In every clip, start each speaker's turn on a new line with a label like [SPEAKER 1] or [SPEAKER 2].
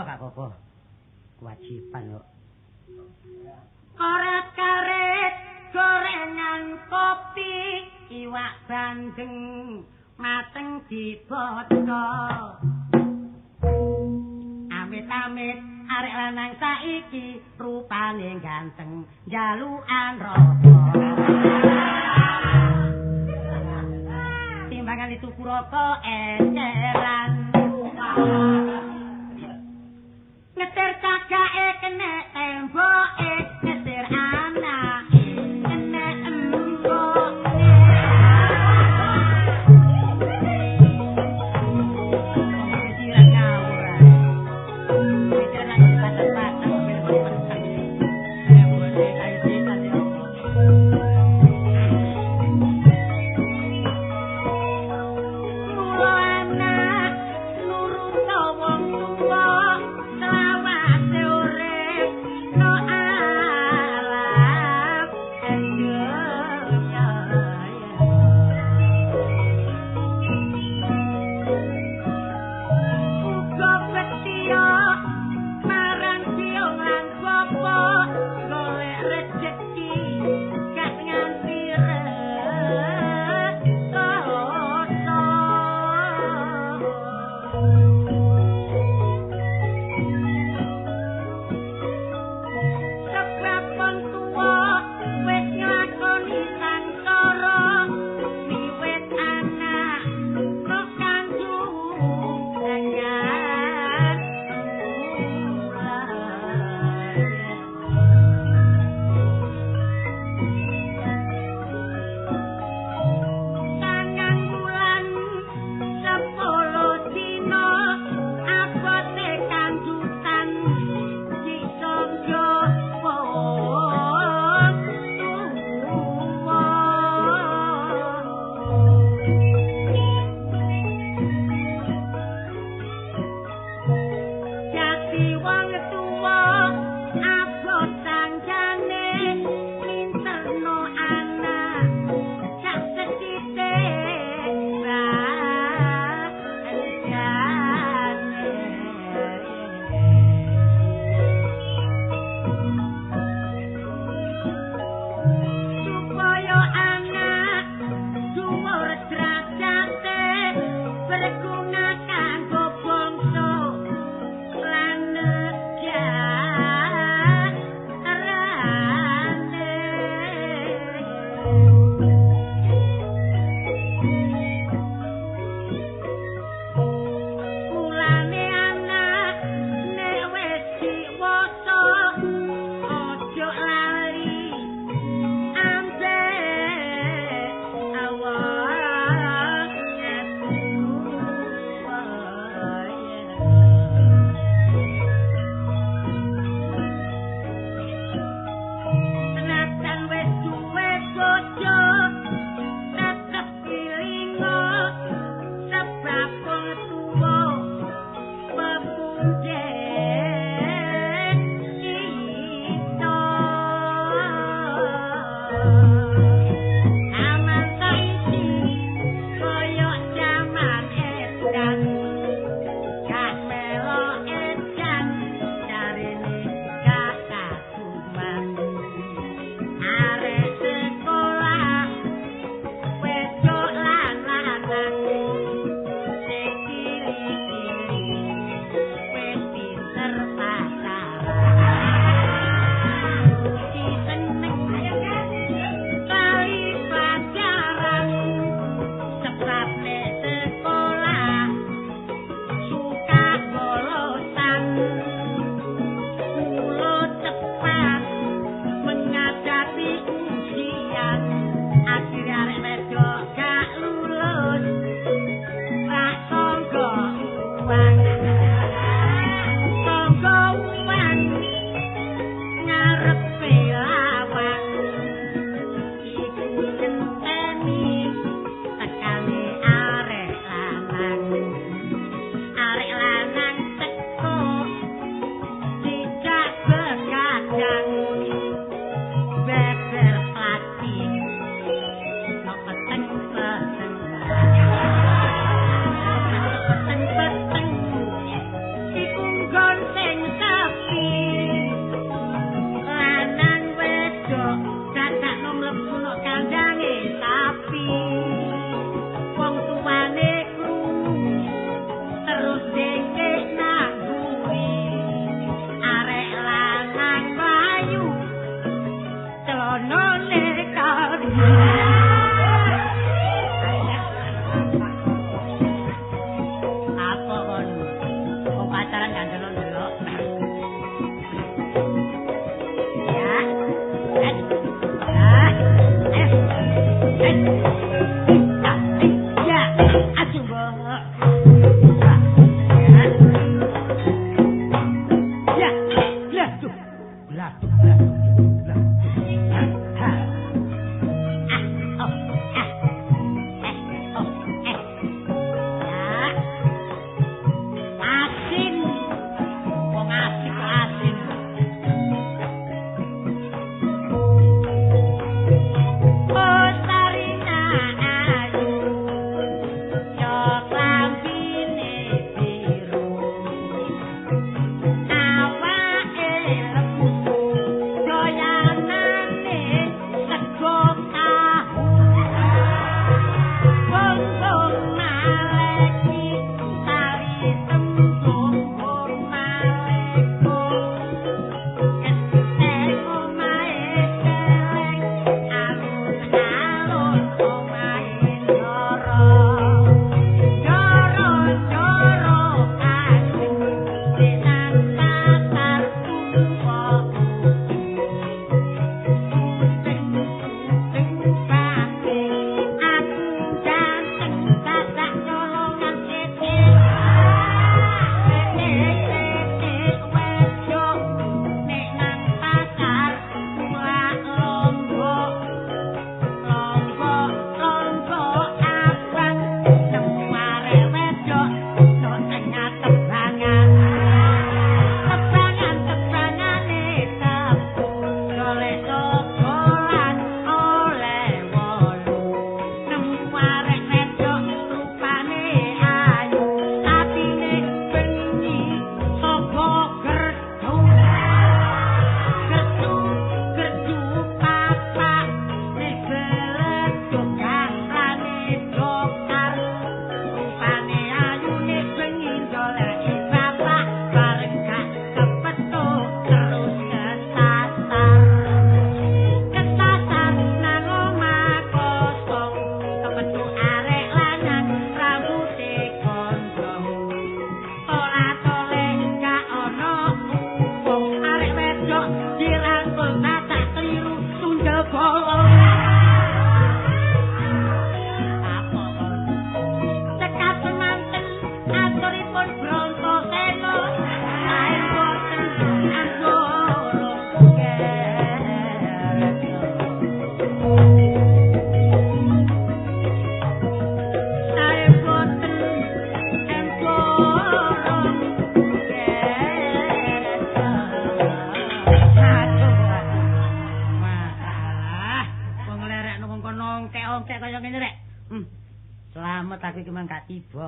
[SPEAKER 1] Gak apa-apa. Kewajiban kok.
[SPEAKER 2] Karet-karet, gorengan kopi, iwak bandeng, mateng dibocco. Amit-amit arek lanang saiki rupane ganteng, jalukan rokok. Timbangan itu rokok eceran. Ngetir cagake kene temboke, ngetir anake kene emboke. Kira ngawur. Kira nang batas-batas ben-ben. Ya boleh kayak setan ya. Mula anak nurut wong tuwa. No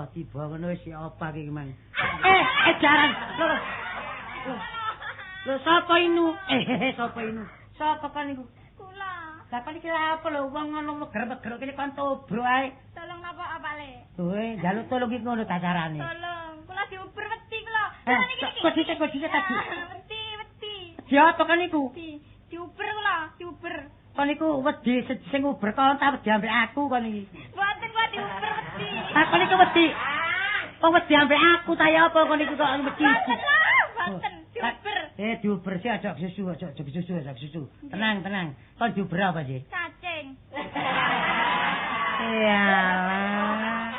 [SPEAKER 1] Tiba ngono wis apa iki mang.
[SPEAKER 2] Jaran. Lho sapa inu?
[SPEAKER 1] Sapa inu? Sapa kan niku?
[SPEAKER 2] Kula.
[SPEAKER 1] Lah kan iki lha apa lho wong ngono meger-meger kene kon tobro ae.
[SPEAKER 2] Tolong napa apale?
[SPEAKER 1] Kowe njaluk tolong iki ngono ta carane.
[SPEAKER 2] Tolong, kula diuber wedi kula.
[SPEAKER 1] Kok dite tadi.
[SPEAKER 2] Wedi.
[SPEAKER 1] Siapa kan niku?
[SPEAKER 2] Diuber kula, diuber.
[SPEAKER 1] Kon niku wedi sing uber kon ta wedi ambek aku kon iki.
[SPEAKER 2] Mboten kok diuber wedi.
[SPEAKER 1] Kon niku wedi. Kok wedi ambek aku ta ya apa kon niku kok wedi.
[SPEAKER 2] Mboten, diuber.
[SPEAKER 1] Diuber sih aja susu. Tenang. Kon diuber apa sih?
[SPEAKER 2] Cacing.
[SPEAKER 1] Iyalah.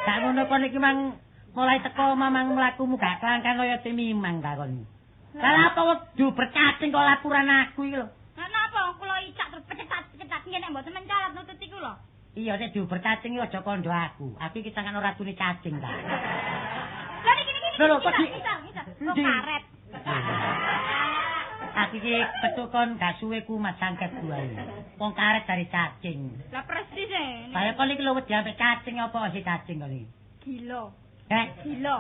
[SPEAKER 1] Gak ngono kon iki mang mulai teko mamang mlakumu gak kelangkang kaya timimang ta kon. Lah apa diuber cacing kok laporan aku iki lho.
[SPEAKER 2] Napa kula icak terus pecetat ngene nek mboten mencarat nutut iku lho.
[SPEAKER 1] Iya nek diuber cacing iki aja kandha aku. Aku iki tangan ora tune cacing ta.
[SPEAKER 2] Lah niki.
[SPEAKER 1] Lho kok
[SPEAKER 2] di karet.
[SPEAKER 1] Aku iki petuk kon gak suwe ku mas sangket buahe. Wong karet dari cacing.
[SPEAKER 2] Lah persis e.
[SPEAKER 1] Kaya kon iki lho wedi ambek cacing apa sih cacing kon iki?
[SPEAKER 2] Gila.
[SPEAKER 1] Gila.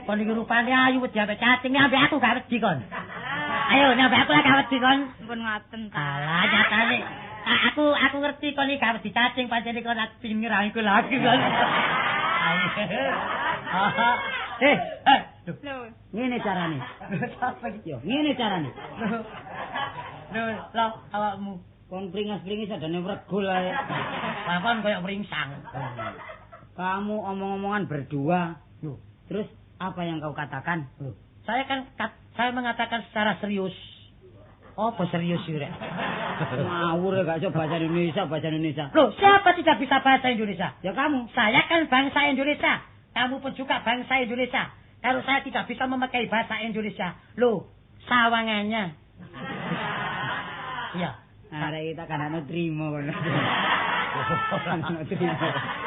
[SPEAKER 1] Kon iki rupane ayu wedi ambek cacing ambek aku gak wedi kon. Ayo nyampe aku lah gak wedi kon.
[SPEAKER 2] Pun ngaten ta.
[SPEAKER 1] Alah nyatane aku ngerti kon iki gak wedi cacing pancen kon aku pengin ngerahiku lagi kon. Lho, ngene carane. Apa iki yo? Ngene carane. Lho, awakmu kon pringas-pringis adane wregul ae. Lah kon koyo mringsang. Kamu omong-omongan berdua. Loh, terus apa yang kau katakan? Loh, saya mengatakan secara serius. Apa serius sih, Rek? Ngawur gak iso bahasa Indonesia. Loh, siapa tidak bisa bahasa Indonesia? Ya kamu. Saya kan bangsa Indonesia. Kamu pun juga bangsa Indonesia.
[SPEAKER 3] kalau saya tidak bisa memakai bahasa Indonesia. Loh, sawangannya. Iya.
[SPEAKER 1] Arek kita kan ana trimo kono. Ana trimo.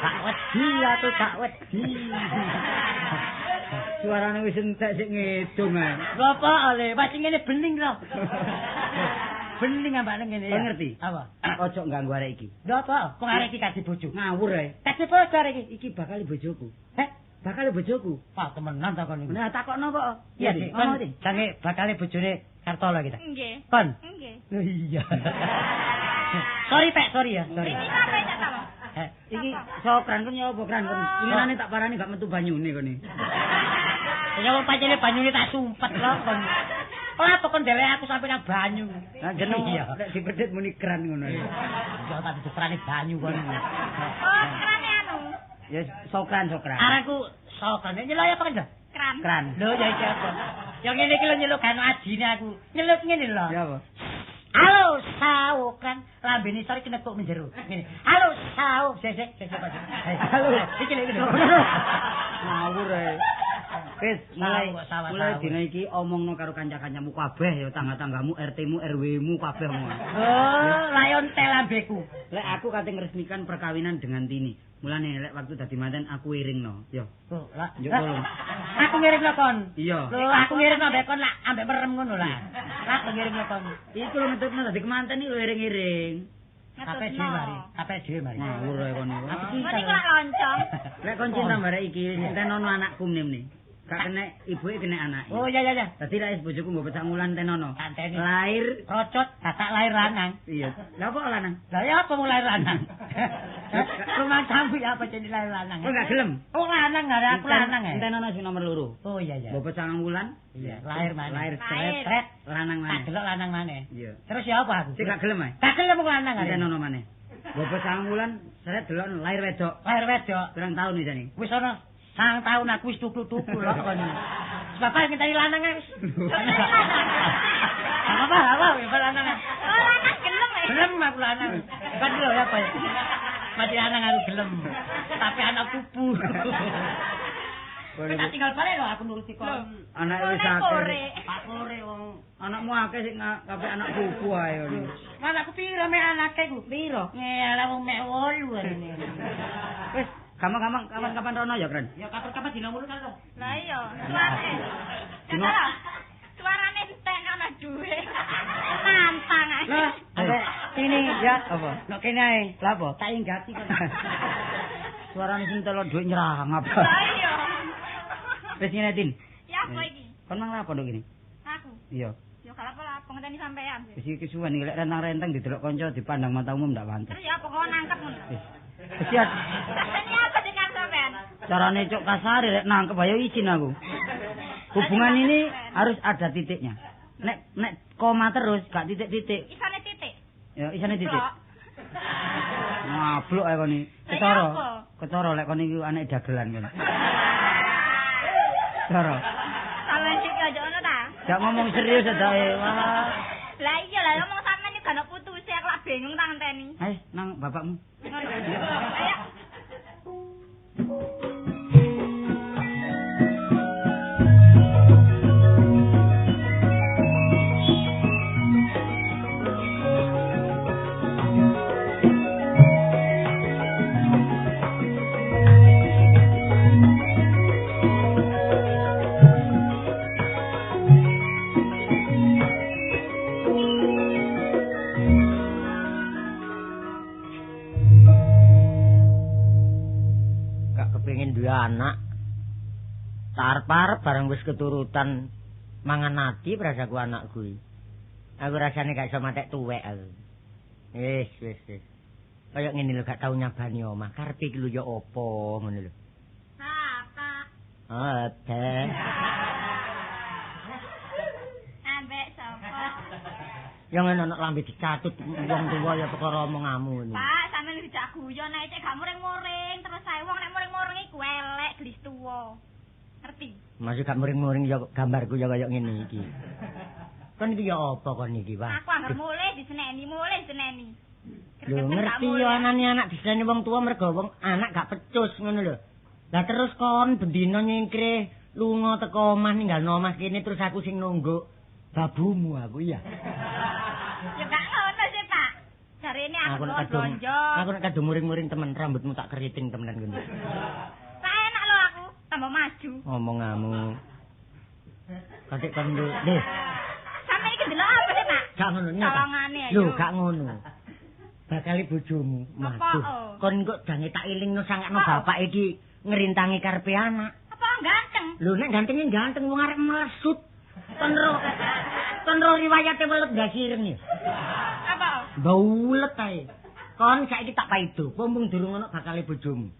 [SPEAKER 3] Gak wedi aku gak wedi.
[SPEAKER 1] Suarane wis entek sik ngedung ae.
[SPEAKER 3] Lho apa ale, wis ngene bening lho. Bening ambane ngene ya.
[SPEAKER 1] Ngerti?
[SPEAKER 3] Apa?
[SPEAKER 1] Ojo ganggu arek iki.
[SPEAKER 3] Lho apa? Kok arek iki kasih bojo.
[SPEAKER 1] Ngawur ae.
[SPEAKER 3] Kasih bojo arek iki.
[SPEAKER 1] Iki bakal bojoku.
[SPEAKER 3] Heh,
[SPEAKER 1] Bakal bojoku.
[SPEAKER 3] Pak temenan takon iki.
[SPEAKER 1] Nah, takokno kok.
[SPEAKER 3] Iya,
[SPEAKER 1] Dik.
[SPEAKER 3] kan
[SPEAKER 1] Dik.
[SPEAKER 3] jange bakale bojone Kartola kita.
[SPEAKER 2] Nggih.
[SPEAKER 3] Kon.
[SPEAKER 2] Nggih.
[SPEAKER 3] Iya. Sorry, Pak, sorry ya, sorry.
[SPEAKER 2] Iki apa cak sama?
[SPEAKER 1] Iki sokran kon ya apa kran kon. Ingine tak parani gak metu banyune kene.
[SPEAKER 3] Ya wong pancene banyune tak sumpet lho kon. Apa kon dhewe aku sampe nang banyu.
[SPEAKER 1] Lah jeneng
[SPEAKER 3] Iya.
[SPEAKER 1] lek dipedhit muni kran ngono.
[SPEAKER 3] Ya tak dicerani banyu kon.
[SPEAKER 2] Oh, kerane anu.
[SPEAKER 1] Ya sokran.
[SPEAKER 3] Aranku sokran nyeluk apa kan?
[SPEAKER 2] Kran.
[SPEAKER 1] Kran.
[SPEAKER 3] Lho ya iki apa? Ya ngene iki lho nyeluk kan ajine aku. Nyeluk ngene lho.
[SPEAKER 1] Ya apa?
[SPEAKER 3] Halo sawo kan lambene sore kena kok menjero. Ngene. Halo sawo. Sik Pak. Halo. Iki lho.
[SPEAKER 1] Ngawur ae. Wis mulai
[SPEAKER 3] Sawo.
[SPEAKER 1] dina iki omongno karo kanca-kancamu kabeh ya tangga-tanggamu, RT-mu, RW-mu kabeh ngono.
[SPEAKER 3] Oh, layon telambeku.
[SPEAKER 1] Lek aku kate ngresmikan perkawinan dengan Tini. Mulane lek waktu dadi manten aku iringno. Yo.
[SPEAKER 3] Oh, lah.
[SPEAKER 1] Yo tolong.
[SPEAKER 3] Aku ngirimno kon.
[SPEAKER 1] Iya.
[SPEAKER 3] Lho, aku ngirimno mbek kon lak ambek merem ngono lah. Aku ngirimno kon.
[SPEAKER 1] Iku lho metutno dadi kemanten iki lho iring-iring.
[SPEAKER 3] Kape dhewe mari.
[SPEAKER 1] Ngawur ae kon.
[SPEAKER 3] Aku
[SPEAKER 2] Kok niku lak loncong.
[SPEAKER 1] Lek kon cinta barek iki tenono anakku mene. Gak kena ibuke kena anake.
[SPEAKER 3] Oh iya.
[SPEAKER 1] Dadi lek bojoku mbok pecah ngulan tenono.
[SPEAKER 3] Kanteni.
[SPEAKER 1] Lahir
[SPEAKER 3] Rocot kakak lahir lanang.
[SPEAKER 1] iya. Lah kok lanang?
[SPEAKER 3] Lah ya apa mulai lanang? Rumah sambu ya apa jadi lahir lanang?
[SPEAKER 1] Kok gak gelem?
[SPEAKER 3] Oh lanang ada aku lanang ya.
[SPEAKER 1] Tenono sing nomor 2.
[SPEAKER 3] Oh iya.
[SPEAKER 1] Mbok pecah ngulan.
[SPEAKER 3] Iya, lahir mana?
[SPEAKER 1] Lahir
[SPEAKER 2] Lahir.
[SPEAKER 1] sret lanang
[SPEAKER 3] Tak
[SPEAKER 1] maneh.
[SPEAKER 3] delok lanang mana?
[SPEAKER 1] Iya.
[SPEAKER 3] Terus ya apa aku?
[SPEAKER 1] Sik gak gelem ae.
[SPEAKER 3] Tak gelem kok lanang arek.
[SPEAKER 1] Tenono maneh. Mbok pecah ngulan sret delok lahir wedok.
[SPEAKER 3] Lahir wedok.
[SPEAKER 1] Pirang tahun iki jane?
[SPEAKER 3] Wis ana 9 tahun aku wis tuku-tuku lho kon. Bapak ngenteni lanang wis. Apa ya lanang.
[SPEAKER 2] Oh, lanang gelem ya.
[SPEAKER 3] Gelem aku lanang. Kan lho ya apa ya. Mati lanang aku gelem. Tapi anak pupu. Kita tinggal balik lho aku nuruti kon.
[SPEAKER 1] Anake wis
[SPEAKER 2] Kore.
[SPEAKER 1] akeh.
[SPEAKER 3] Pak Kore wong.
[SPEAKER 1] Anakmu akeh sing kabeh anak pupu ae.
[SPEAKER 3] Anakku piro mek anake ku? Piro? Ngelah wong mek 8 arene.
[SPEAKER 1] Wis, gampang kapan rono ya, Kren?
[SPEAKER 3] Ya kapan-kapan dina mulu kan to.
[SPEAKER 2] Lah iya, suarane. Kata suarane entek ana duwe. Nantang ae.
[SPEAKER 1] Lah,
[SPEAKER 3] Ambek ini ya apa? Nek kene ae.
[SPEAKER 1] Lah apa?
[SPEAKER 3] Tak inggati kon.
[SPEAKER 1] Suarane sing telo dhuwit nyerang apa?
[SPEAKER 2] Lah iya.
[SPEAKER 1] Wis ngene, Tin.
[SPEAKER 2] Ya apa iki?
[SPEAKER 1] Kon nang apa nduk ini?
[SPEAKER 2] Aku.
[SPEAKER 1] Iya.
[SPEAKER 2] Yo kalau apa ngenteni sampean.
[SPEAKER 1] Wis iki kesuwen iki lek rentang-renteng didelok kanca dipandang mata umum ndak pantes.
[SPEAKER 2] Terus ya apa kok nangkep ngono?
[SPEAKER 1] Wis. Wis ya.
[SPEAKER 2] Ini apa dengan sampean?
[SPEAKER 1] Carane cok kasar lek nangkep ayo izin aku. Hubungan ini harus ada titiknya. Nek koma terus gak titik-titik.
[SPEAKER 2] Isane titik.
[SPEAKER 1] Ya isane titik.
[SPEAKER 2] Blok.
[SPEAKER 1] Ngablok ae kon iki.
[SPEAKER 2] Lah, apa?
[SPEAKER 1] Ketara lek kon iki anak dagelan kon. Ketara.
[SPEAKER 2] Sampeyan sik aja ngono ta?
[SPEAKER 1] Gak ngomong serius sedake. Wah.
[SPEAKER 2] Lah iya lah ngomong sampean iki gak ono putuse aku lak bingung tak ngenteni.
[SPEAKER 1] Ayo nang bapakmu.
[SPEAKER 2] Ngono. Ayo.
[SPEAKER 3] Anak tarep-arep bareng wis keturutan mangan nati prasaku anak kuwi. Aku rasane gak iso matek tuwek aku. Wis. Kaya ngene lho gak tau nyabani omah. Karepe iki lho ya apa ngono lho.
[SPEAKER 2] Apa?
[SPEAKER 3] Apa?
[SPEAKER 2] Ambek sapa?
[SPEAKER 3] Yang ana lambe dicatut wong tuwa ya perkara omonganmu ini.
[SPEAKER 2] Pak, sampeyan dijak guyon nek cek gak muring-muring terus sae wong nek muring-muring iku elek gelis tuwa. Ngerti?
[SPEAKER 3] Masih gak muring-muring ya gambarku ya kaya ngene iki. Kon iki ya apa kon iki, Pak?
[SPEAKER 2] Aku anggar mulih diseneni.
[SPEAKER 3] Lho ngerti yo anane anak diseneni wong tuwa mergo wong anak gak pecus ngono lho. Lah terus kon bendina nyingkre lunga teko omah ninggalno omah kene terus aku sing nunggu babumu aku ya.
[SPEAKER 2] Ya gak ngono sih, Pak. Jarene aku blonjo.
[SPEAKER 3] Aku nek kadung muring-muring temen rambutmu tak keriting temenan ngono.
[SPEAKER 2] Tak enak lho aku, tambah maju.
[SPEAKER 3] Omonganmu. Katik kondo. Nggih.
[SPEAKER 2] Sampe iki delok apa sih, Pak?
[SPEAKER 3] Gak ngono nyata.
[SPEAKER 2] Tolongane ayo.
[SPEAKER 3] Lho, gak ngono. Bakali bojomu. Maduh. Kon kok jange tak ilingno sangakno bapak iki ngerintangi karepe anak.
[SPEAKER 2] Apa ganteng?
[SPEAKER 3] Lho nek gantenge ganteng wong arep melesut. Kon ro riwayate welut gak sireng ya.
[SPEAKER 2] Apa?
[SPEAKER 3] Baulet ae. Kon saiki tak paido, mumpung durung ana bakale bojomu.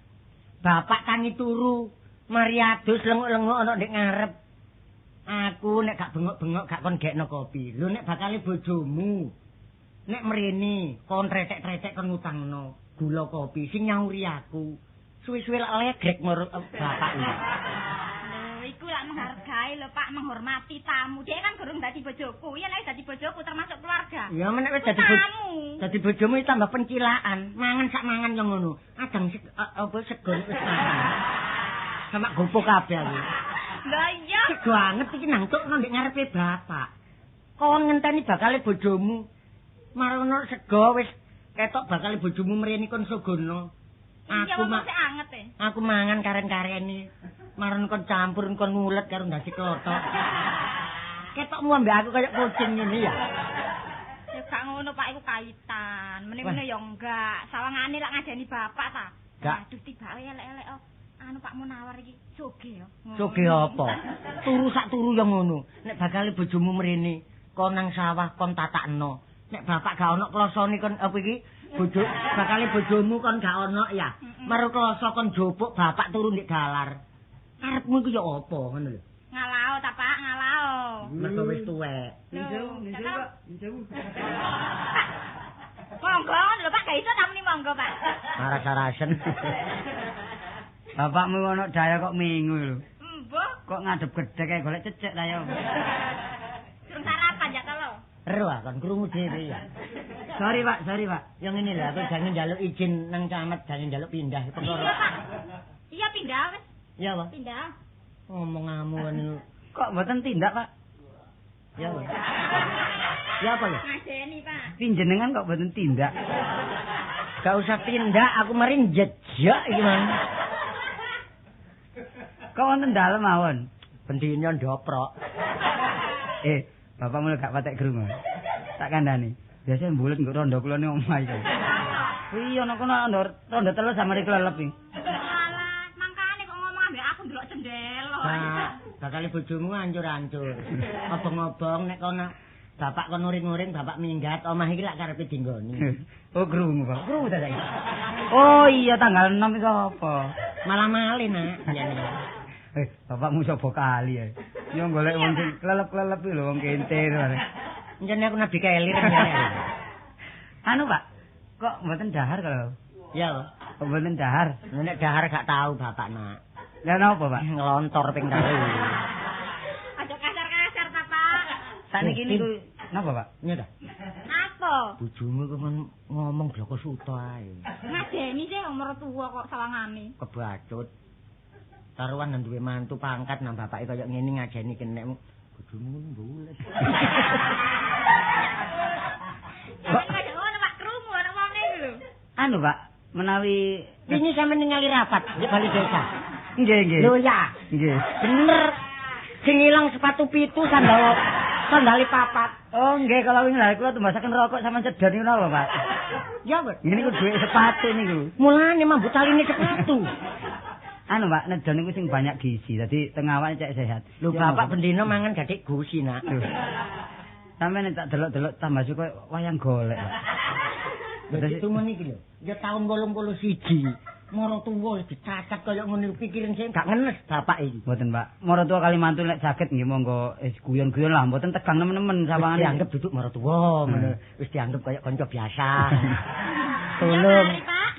[SPEAKER 3] Bapak tangi turu, mari adus lenguk-lenguk ana ndek ngarep. Aku nek gak bengok-bengok gak kon gekno kopi. Lho nek bakale bojomu. Nek mrene kon tretek-tretek kon ngutangno gula kopi sing nyauri aku. Suwe-suwe lek legrek marang bapak iki.
[SPEAKER 2] Lho, iku lak menghargai lho, Pak, menghormati tamu. Dia kan gurung dadi bojoku. Ya nek dadi bojoku termasuk keluarga.
[SPEAKER 3] Ya menek wis dadi bojomu tambah pencilaan. Mangan sak mangan yo ngono. Adang apa segon wis mangan. Sama gopo kabeh aku.
[SPEAKER 2] Lah iya.
[SPEAKER 3] Sego anget iki nang tuk nang ngarepe bapak. Kon ngenteni bakale bojomu. Marono sego wis ketok bakale bojomu mrene kon sogono.
[SPEAKER 2] Aku masih anget e.
[SPEAKER 3] Aku mangan karen-kareni. Maron kon campur kon ngulet karo ndasi klothok. Ketokmu ambek aku kayak kucing ngene ya.
[SPEAKER 2] Ya gak ngono, Pak, iku kaitan. Meneh-meneh ya enggak. Sawangane lak ngajeni bapak ta. Aduh tibake elek-elek kok. Anu Pak Munawar iki soge ya.
[SPEAKER 3] Soge apa? Turu sak turu ya ngono. Nek bakale bojomu mrene, kon nang sawah kon tatakno. Nek bapak gak ono klosone kon apa iki? Bojo bakale bojomu kon gak ono ya. Maru kloso kon jopuk bapak turu ndek dalar. Karepmu iku ya apa ngono lho.
[SPEAKER 2] Ngalao ta, Pak, ngalao.
[SPEAKER 3] Mergo wis tuwek.
[SPEAKER 1] Ninjau.
[SPEAKER 2] Monggo lho, Pak, gak iso tamuni monggo, Pak.
[SPEAKER 3] Aras-arasen.
[SPEAKER 1] Bapakmu ono daya kok minggu lho.
[SPEAKER 2] Mbah,
[SPEAKER 1] Kok ngadep gedhe kae golek cecek ta ya.
[SPEAKER 2] durung sarapan ya to lho.
[SPEAKER 3] Ero kan krungu dhewe ya.
[SPEAKER 1] Sorry, Pak.
[SPEAKER 3] Yang ini lah aku jangan njaluk izin nang camat, jangan njaluk pindah
[SPEAKER 2] Iya,
[SPEAKER 3] perkara.
[SPEAKER 2] Pak. Iya pindah wis.
[SPEAKER 3] Iya, Pak.
[SPEAKER 2] Pindah.
[SPEAKER 3] Ngomongamu ngono.
[SPEAKER 1] Kok mboten tindak, Pak?
[SPEAKER 3] Ya, Pak. Ya apa ya?
[SPEAKER 2] Ngajeni, Pak.
[SPEAKER 1] Pinjenengan kok mboten tindak?
[SPEAKER 3] Gak usah tindak, aku marin jejak iki man.
[SPEAKER 1] Kok wonten dalem mawon?
[SPEAKER 3] Bendine ndoprok.
[SPEAKER 1] Bapakmu gak patek krungu. Tak kandhani. Biasane mbulet nggo rondo kulone omah iki. Iya ana kono rondo telu samare kelelep iki.
[SPEAKER 2] Alah, mangkane kok ngomong ambek aku ndelok jendela.
[SPEAKER 3] Bakal bojomu ancur-ancur. Obong-obong nek kono bapak kon uring-uring, bapak minggat, omah iki lak karepe dinggoni.
[SPEAKER 1] Oh, krungu, Pak. Krungu ta saiki. Oh iya tanggal 6 iku apa?
[SPEAKER 3] Malah malih, Nak.
[SPEAKER 1] Bapakmu sapa kali ya. Yo golek wong sing klelep-klelep lho wong kentir.
[SPEAKER 3] Njane aku nabi kelir ya.
[SPEAKER 1] Anu, Pak. Kok mboten dahar kalau?
[SPEAKER 3] Ya, Pak.
[SPEAKER 1] Kok mboten dahar?
[SPEAKER 3] Nek dahar gak tahu bapak, Nak.
[SPEAKER 1] Lah napa, Pak?
[SPEAKER 3] Ngelontor ping kali.
[SPEAKER 2] Aja kasar-kasar ta, Pak.
[SPEAKER 1] Saniki niku napa, Pak?
[SPEAKER 3] Nyata.
[SPEAKER 2] Apa?
[SPEAKER 3] Bojomu kok ngomong bloko suto ae.
[SPEAKER 2] Ngajeni sih umur tua kok sawangane.
[SPEAKER 3] Kebacut. Taruhan nang duwe mantu pangkat nang bapake kaya ngene ngajeni kenek bojomu mbulet.
[SPEAKER 2] Kok ngono, Pak, krungu ana wong iki lho.
[SPEAKER 1] Anu, Pak, menawi
[SPEAKER 3] Ini sampe ningali rapat di bali desa.
[SPEAKER 1] nggih.
[SPEAKER 3] Lho ya.
[SPEAKER 1] Nggih.
[SPEAKER 3] Bener. Sing ilang sepatu pitu sandali papat.
[SPEAKER 1] Oh, nggih kalau wingi lha kula tumbasaken rokok sama sedan niku napa, Pak?
[SPEAKER 3] Ya, Pak.
[SPEAKER 1] Ini ku duwe sepatu niku.
[SPEAKER 3] Mulane mambut taline sepatu.
[SPEAKER 1] Anu, Pak, nedon niku sing banyak gizi. Dadi teng awake cek sehat.
[SPEAKER 3] Lho bapak bendino mangan gadik gusi, Nak.
[SPEAKER 1] Sampe nek tak delok-delok tambah suka wayang golek.
[SPEAKER 3] Dadi tumen iki lho. Ya taun 81. Moro tuwa dicacat kaya ngono pikirin sing gak ngenes bapak iki.
[SPEAKER 1] Mboten, Pak. Mara tuwa kali mantu lek saged nggih monggo guyon-guyon lah, mboten tegang nemen-nemen sawangane.
[SPEAKER 3] Dianggep duduk mara tuwa ngono. Wis dianggep kaya kanca biasa. Tolong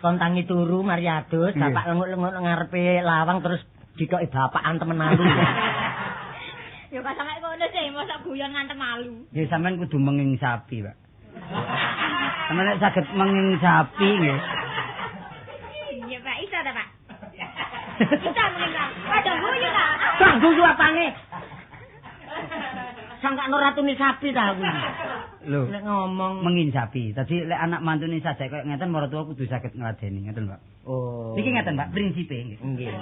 [SPEAKER 3] kon tangi turu mari adus, bapak lenguk-lenguk ngarepe lawang terus dikoki bapakan temen malu.
[SPEAKER 2] Ya kok sampe ngono sih, mosok guyon ngantem malu.
[SPEAKER 1] Nggih sampean kudu menging sapi, Pak. Sampeyan nek saged menging sapi nggih.
[SPEAKER 2] Iya, Pak, iso ta, Pak? Kita menging. Waduh guyon ta.
[SPEAKER 3] guyu apane? Sangkakno ratune sapi ta aku.
[SPEAKER 1] Lho,
[SPEAKER 3] Nek ngomong
[SPEAKER 1] menginsapi. Dadi lek anak mantune sajak koyo ngeten maratuwa kudu saged ngladeni, ngeten, Pak.
[SPEAKER 3] oh.
[SPEAKER 1] Niki ngeten, Pak, prinsipe nggih.
[SPEAKER 3] Nggih.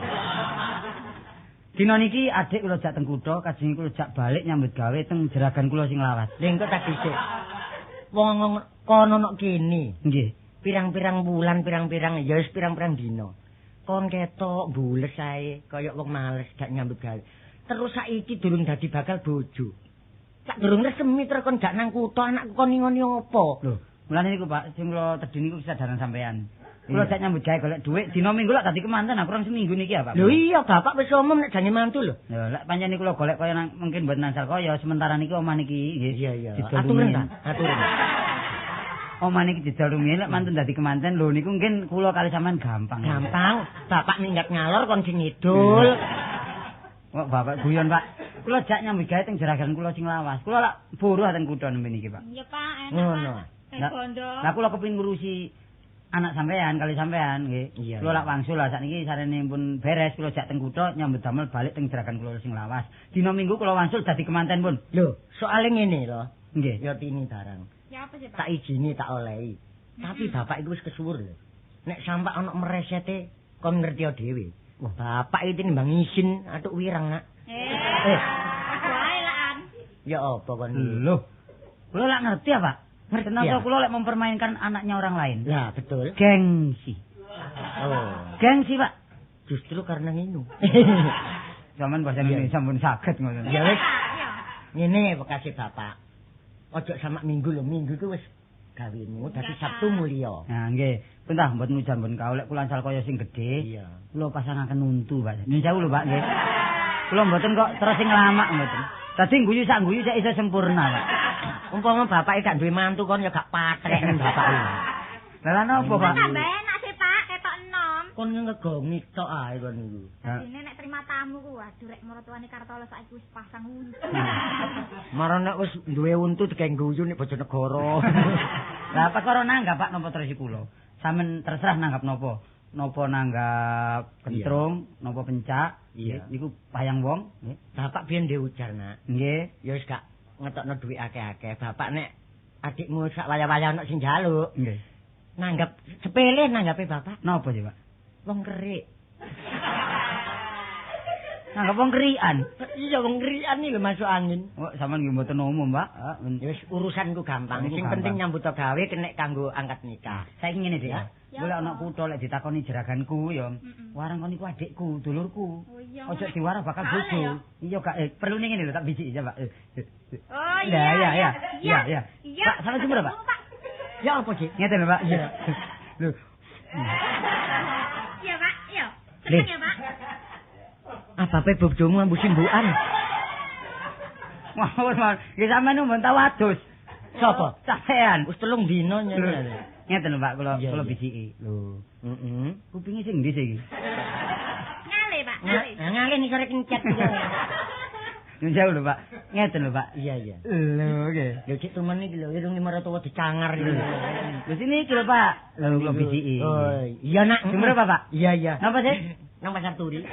[SPEAKER 1] Dina niki adik kula jak teng kutha, kajeng kula jak balik nyambut gawe teng jeragan kula sing lawas.
[SPEAKER 3] Lha engko tak dhisik. Wong kono nok kene.
[SPEAKER 1] Nggih.
[SPEAKER 3] Pirang-pirang bulan, pirang-pirang ya wis pirang-pirang dina. Kon ketok bules ae, kaya wong males gak nyambut gawe. Terus saiki durung dadi bakal bojo. Sak durung resmi terus kon gak nang kutha, anakku kon ngoni apa?
[SPEAKER 1] Lho, mulane niku Pak, sing kula tedhi niku kesadaran sampean. Kula jak nyambut gawe golek dhuwit, dina minggu lak dadi kemanten, kurang seminggu niki ya, Pak.
[SPEAKER 3] Lho iya, bapak wis omong nek jane mantu lho.
[SPEAKER 1] Lho, lek pancen kula golek kaya nang mungkin mboten asal kaya sementara niki omah niki nggih.
[SPEAKER 3] Iya.
[SPEAKER 1] Didol
[SPEAKER 3] Aturen
[SPEAKER 1] rumiyin.
[SPEAKER 3] ta? Aturen.
[SPEAKER 1] Omah niki didol rumiyin lek mantun dadi kemanten lho niku mungkin kula kali sampean gampang.
[SPEAKER 3] Gampang, bapak minggat ngalor kon sing ngidul.
[SPEAKER 1] Kok bapak guyon, Pak. Kula jak nyambut gawe teng jeragan kula sing lawas. Kula lak buruh teng kutha nembe niki, Pak.
[SPEAKER 2] Iya, Pak, enak.
[SPEAKER 3] Ngono.
[SPEAKER 2] Pak. Bondo.
[SPEAKER 1] Lah kula kepengin ngurusi anak sampean kali sampean nggih.
[SPEAKER 3] Iya.
[SPEAKER 1] Kula lak wangsul lah sakniki sarene pun beres kula jak teng kutha nyambut damel balik teng jeragan kula sing lawas. Dina Minggu kula wangsul dadi kemanten pun.
[SPEAKER 3] Lho, soalnya ngene lho.
[SPEAKER 1] Nggih.
[SPEAKER 3] Ya tini barang.
[SPEAKER 2] Ya apa sih, Pak?
[SPEAKER 3] Tak izini tak olehi. Tapi bapak itu wis kesuwur lho. Nek sampak ana meresete kon ngerti dhewe. Wah, bapak iki nimbang isin atuk wirang nak.
[SPEAKER 2] Wae lah.
[SPEAKER 3] Ya apa kon iki?
[SPEAKER 1] Lho. Kula lak ngerti ya, Pak.
[SPEAKER 3] Ngerti
[SPEAKER 1] Kenapa
[SPEAKER 3] ya?
[SPEAKER 1] kula lek mempermainkan anaknya orang lain?
[SPEAKER 3] Ya, betul.
[SPEAKER 1] Gengsi.
[SPEAKER 3] Oh,
[SPEAKER 1] Gengsi, Pak.
[SPEAKER 3] justru karena nginu.
[SPEAKER 1] Zaman bahasa Indonesia pun saged ngoten.
[SPEAKER 3] Ya wis.
[SPEAKER 2] Iya.
[SPEAKER 3] Ngene bekasih bapak. Ojo sama minggu lho, minggu ku wis gawemu dadi Sabtu mulya.
[SPEAKER 1] Nah, nggih. Pentah mboten ujan pun kau lek kula ansal kaya sing gedhe.
[SPEAKER 3] Iya.
[SPEAKER 1] Kula pasangaken untu, Pak. Nyun sewu lho, Pak, nggih. Kula mboten kok terus sing nglamak mboten. Dadi guyu sak guyu sak iso sempurna, Pak.
[SPEAKER 3] Umpama bapak gak duwe mantu kon ya gak patrek ning bapak iki.
[SPEAKER 1] Lah napa, Pak?
[SPEAKER 2] Tambah enak sih, Pak, ketok enom.
[SPEAKER 3] Kon ngegongi tok ae kon niku.
[SPEAKER 2] Dadine nek terima tamu ku waduh rek maratuane Kartolo saiki wis pasang untu.
[SPEAKER 3] Marane nek wis duwe untu dikeng guyu nek Bojonegoro.
[SPEAKER 1] Lah perkara nanggap Pak napa terus kula. Sampeyan terserah nanggap napa. Napa nanggap kentrung, napa pencak.
[SPEAKER 3] Iya.
[SPEAKER 1] Niku payang wong, nggih.
[SPEAKER 3] Bapak biyen ndek ujar nak.
[SPEAKER 1] Nggih.
[SPEAKER 3] Ya wis gak ngetokno dhuwit akeh-akeh. Bapak nek adikmu sak waya-waya ana sing njaluk.
[SPEAKER 1] Nggih.
[SPEAKER 3] Nanggap sepele nanggape bapak.
[SPEAKER 1] Napa sih, Pak?
[SPEAKER 3] Wong kerik.
[SPEAKER 1] Nanggap wong kerian.
[SPEAKER 3] Iya wong kerikan iki lho masuk angin.
[SPEAKER 1] Oh, sampean nggih mboten umum, Pak.
[SPEAKER 3] Ya wis urusanku gampang.
[SPEAKER 1] Urusanku
[SPEAKER 3] Sing
[SPEAKER 1] gampang.
[SPEAKER 3] penting nyambut gawe kena kanggo angkat nikah.
[SPEAKER 1] Saiki ngene, Dik.
[SPEAKER 3] Ya.
[SPEAKER 1] Golek ana kutha lek ditakoni jeraganku ya.
[SPEAKER 2] Mm-mm.
[SPEAKER 1] Warang kon iku adikku, dulurku.
[SPEAKER 2] Oh iya.
[SPEAKER 1] Ojo diwara bakal bojo. Iya, Kak. Perlu ning ngene lho tak biji ya, Pak.
[SPEAKER 2] Oh
[SPEAKER 1] Iya, iya, iya. Iya, iya.
[SPEAKER 2] Iya.
[SPEAKER 1] Pak, sampe jumlah, Pak.
[SPEAKER 3] Ya apa sih?
[SPEAKER 1] Ngeten lho, Pak.
[SPEAKER 3] Iya.
[SPEAKER 1] Lho.
[SPEAKER 2] Iya, Pak. Iya. Seneng ya, Pak.
[SPEAKER 3] Apa pe bojomu ambu simbukan?
[SPEAKER 1] Mawon, mawon. Nggih sampean mbon tau adus.
[SPEAKER 3] Sapa?
[SPEAKER 1] Sampean.
[SPEAKER 3] Wis 3 dina nyene.
[SPEAKER 1] Ngeten lho, Pak, kula
[SPEAKER 3] Iya,
[SPEAKER 1] kula
[SPEAKER 3] iya.
[SPEAKER 1] bijiki. Lho.
[SPEAKER 3] Heeh.
[SPEAKER 1] Kupinge sing ndi sih iki?
[SPEAKER 2] Ngale, Pak. Ngale.
[SPEAKER 3] Ngale nih sore kencet.
[SPEAKER 1] Nyun sewu lho, Pak. Ngeten lho, Pak.
[SPEAKER 3] Iya iya.
[SPEAKER 1] Lho, nggih.
[SPEAKER 3] Ya cik temen iki lho, irung 500 dicangar iki.
[SPEAKER 1] Lho sini iki lho, Pak. Lho kula bijiki.
[SPEAKER 3] Oh, iya nak.
[SPEAKER 1] Sing berapa, Pak?
[SPEAKER 3] Iya iya.
[SPEAKER 1] Napa sih?
[SPEAKER 3] Nang Pasar Turi.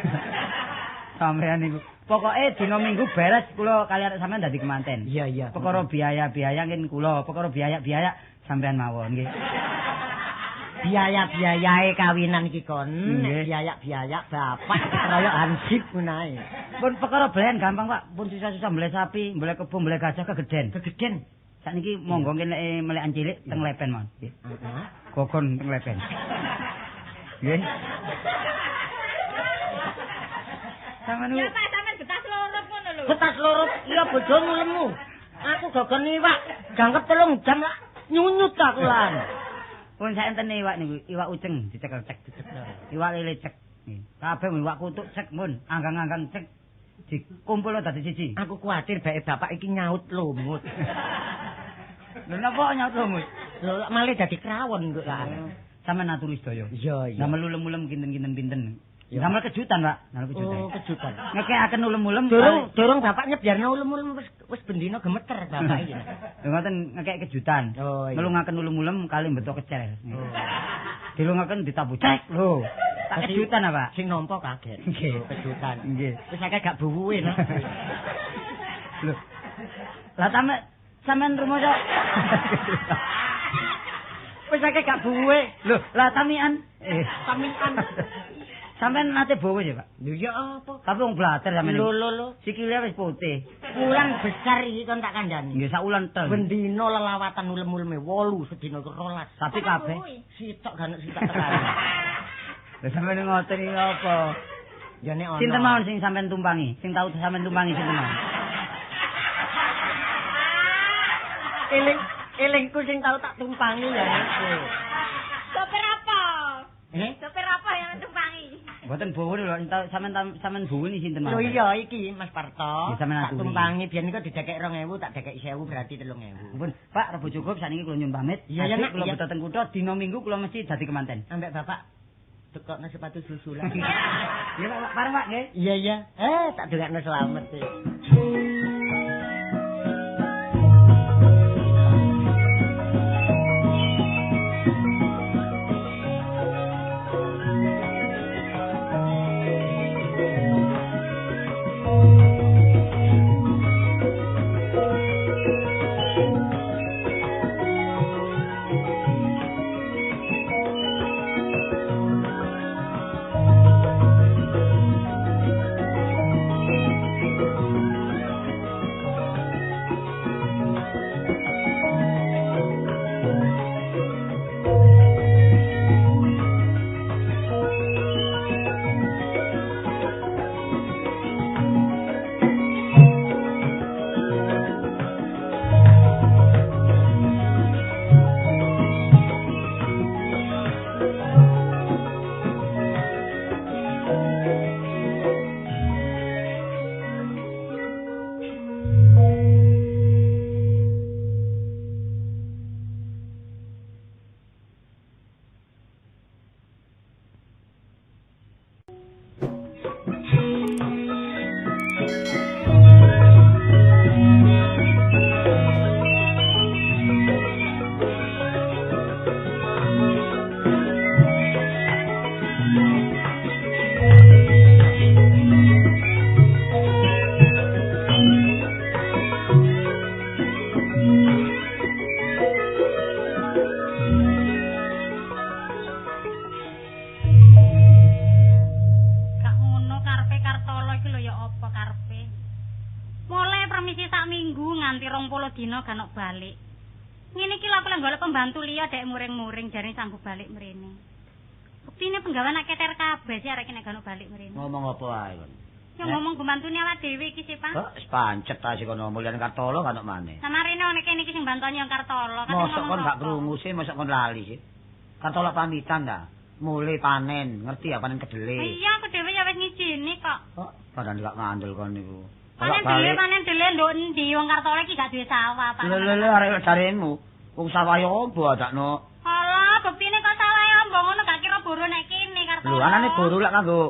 [SPEAKER 1] Sampean niku. Pokoke dina Minggu beres kula kaliyan sampean dadi kemanten.
[SPEAKER 3] Iya iya.
[SPEAKER 1] Perkara biaya-biaya ngen kula, perkara biaya-biaya sampean mawon nggih.
[SPEAKER 3] Biaya-biayae kawinan iki kon.
[SPEAKER 1] Nggih.
[SPEAKER 3] Biaya-biaya bapak kaya hansip menae.
[SPEAKER 1] Pun perkara belen gampang, Pak. Pun susah-susah mbeleh sapi, mbeleh kebo, mbeleh gajah kegeden.
[SPEAKER 3] Kegeden.
[SPEAKER 1] Sakniki monggo ngen melekan cilik teng lepen mawon. Nggih.
[SPEAKER 3] Heeh.
[SPEAKER 1] Gogon teng lepen. Nggih. Sampeyan
[SPEAKER 2] Ya,
[SPEAKER 1] niku
[SPEAKER 2] Pak, sampean getah loro ngono lho.
[SPEAKER 3] Betas loro iya bojomu lemu. Aku gogon iwak, jangkep 3 jam lah nyunyut aku lan.
[SPEAKER 1] pun saenten iwak niku, iwak uceng dicekel cek dicekel. Iwak lele cek. Nggih. Kabeh iwak kutuk cek mun, anggang-anggang cek. Dikumpulno dadi siji.
[SPEAKER 3] Aku kuwatir bae bapak iki nyaut lumut.
[SPEAKER 1] Lha napa nyaut lumut?
[SPEAKER 3] Lho malah dadi krawon kok lah.
[SPEAKER 1] Sampeyan aturi sedaya.
[SPEAKER 3] Iya iya.
[SPEAKER 1] Damel ulem-ulem kinten-kinten pinten.
[SPEAKER 3] Ya.
[SPEAKER 1] Damel kejutan, Pak. Damel kejutan.
[SPEAKER 3] Oh, kejutan.
[SPEAKER 1] Ngekekaken ulem-ulem.
[SPEAKER 3] Durung bapak nyebyarno ulum-ulum wis bendina gemeter bapak iki.
[SPEAKER 1] Lho ngoten ngekek kejutan.
[SPEAKER 3] Oh, iya.
[SPEAKER 1] Melungaken ulem-ulem kali beto kecer.
[SPEAKER 3] Oh.
[SPEAKER 1] Dilungaken ditabu cek lho. Tak kejutan apa?
[SPEAKER 3] Sing nampa kaget.
[SPEAKER 1] Nggih,
[SPEAKER 3] kejutan.
[SPEAKER 1] Nggih.
[SPEAKER 3] Wis akeh gak buwuhe no.
[SPEAKER 1] Lho. Lah sampean rumoso. Wis akeh gak buwuhe. Lho, lah tamian.
[SPEAKER 3] Tamian.
[SPEAKER 1] Sampean nate bowo ya, Pak?
[SPEAKER 3] Lho ya apa?
[SPEAKER 1] Tapi wong blater sampean.
[SPEAKER 3] Lho.
[SPEAKER 1] Sikile wis putih.
[SPEAKER 3] Wulan besar iki kon tak kandhani.
[SPEAKER 1] Nggih, sak wulan tel.
[SPEAKER 3] Bendina lelawatan ulem-uleme 8 sedina 12.
[SPEAKER 1] Tapi kabeh
[SPEAKER 3] sitok gak sitok tekan.
[SPEAKER 1] Lah sampeyan ngoten iki apa?
[SPEAKER 3] Ya nek ana.
[SPEAKER 1] Sinten mawon sing sampeyan tumpangi? Sing tau sampeyan tumpangi sinten mawon?
[SPEAKER 3] Elingku sing tau tak tumpangi ya iku.
[SPEAKER 2] Sopir apa?
[SPEAKER 3] Sopir
[SPEAKER 2] apa yang tumpangi?
[SPEAKER 1] Mboten bowo lho, sampeyan bowo ni sinten
[SPEAKER 3] Lho
[SPEAKER 1] mawon?
[SPEAKER 3] iya iki Mas Parto.
[SPEAKER 1] Ya, sampeyan
[SPEAKER 3] tak
[SPEAKER 1] aturi.
[SPEAKER 3] tumpangi biyen iku didekek 2.000 tak dekek 1.000 berarti 3.000.
[SPEAKER 1] Pun, Pak, rebo cukup sakniki kula nyun pamit.
[SPEAKER 3] Iya, ya, Nak,
[SPEAKER 1] kula
[SPEAKER 3] iya.
[SPEAKER 1] beto teng kutha dina Minggu kula mesti dadi kemanten.
[SPEAKER 3] Ambek Bapak tekokno sepatu susulan.
[SPEAKER 1] Ya, Pak, pareng Pak nggih.
[SPEAKER 3] Iya. Tak dongakno selamat sih.
[SPEAKER 2] dina ganok balik. Ngene iki lho aku lek golek pembantu liya dek muring-muring jarine sanggup balik mrene. Buktine penggawe anak keter kabeh sih arek nek ganok balik mrene.
[SPEAKER 1] Ngomong apa wae kon?
[SPEAKER 2] Ya ngomong pembantune awak dhewe iki sih, Pak.
[SPEAKER 1] Kok pancet ta sik kono Mulyan Kartolo kanok maneh.
[SPEAKER 2] Samarene ana kene iki sing bantoni yang Kartolo.
[SPEAKER 1] Mosok kon gak krungu sih, mosok kon lali sih. Kartolo pamitan ta. Mulai panen, ngerti ya panen kedele.
[SPEAKER 2] Iya, aku dhewe ya wis ngijini kok.
[SPEAKER 1] Kok padahal gak ngandel kon niku.
[SPEAKER 2] Panen dhewe nduk endi wong Kartolo iki gak duwe sawah, Pak.
[SPEAKER 1] Lho arek jaremu. Wong sawah yo ombo adakno.
[SPEAKER 2] Alah, buktine kok sawah ombo ngono gak kira boro nek kene Kartolo.
[SPEAKER 1] Lho anane boro lak kanggo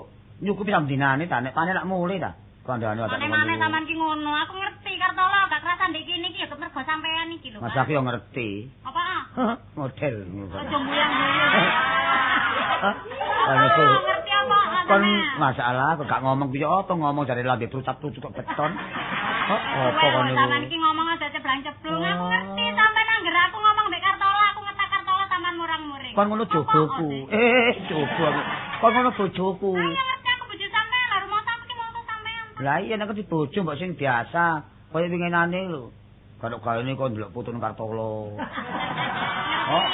[SPEAKER 1] nyukupi samdinane ta nek panen lak mulai ta. Kandhane wadah.
[SPEAKER 2] Mane sampean ki ngono, aku ngerti Kartolo gak kerasan ndek kene iki ya kemergo sampean iki lho.
[SPEAKER 1] Mas aku yo ngerti.
[SPEAKER 2] Apa?
[SPEAKER 1] Model.
[SPEAKER 2] Aja mbuyang-mbuyang.
[SPEAKER 1] Aku
[SPEAKER 2] ngerti apa?
[SPEAKER 1] kon masalah kok gak ngomong piye apa ngomong jare lambe prucat-prucut kok beton. Kok apa kon niku?
[SPEAKER 2] Sampeyan iki ngomong aja ceblang-ceblung. Aku ngerti sampean angger aku ngomong mbek Kartolo, aku ngetak Kartolo sampean murang-muring.
[SPEAKER 1] Kon ngono bojoku. Coba aku. Kon ngono bojoku.
[SPEAKER 2] Ayo ngerti aku bojo sampean, lha rumah aku ki monggo sampean.
[SPEAKER 1] Lah iya nek di bojo mbok sing biasa, kaya winginane lho. Kalau kaya ini kok ndelok putune Kartolo.
[SPEAKER 2] Oh.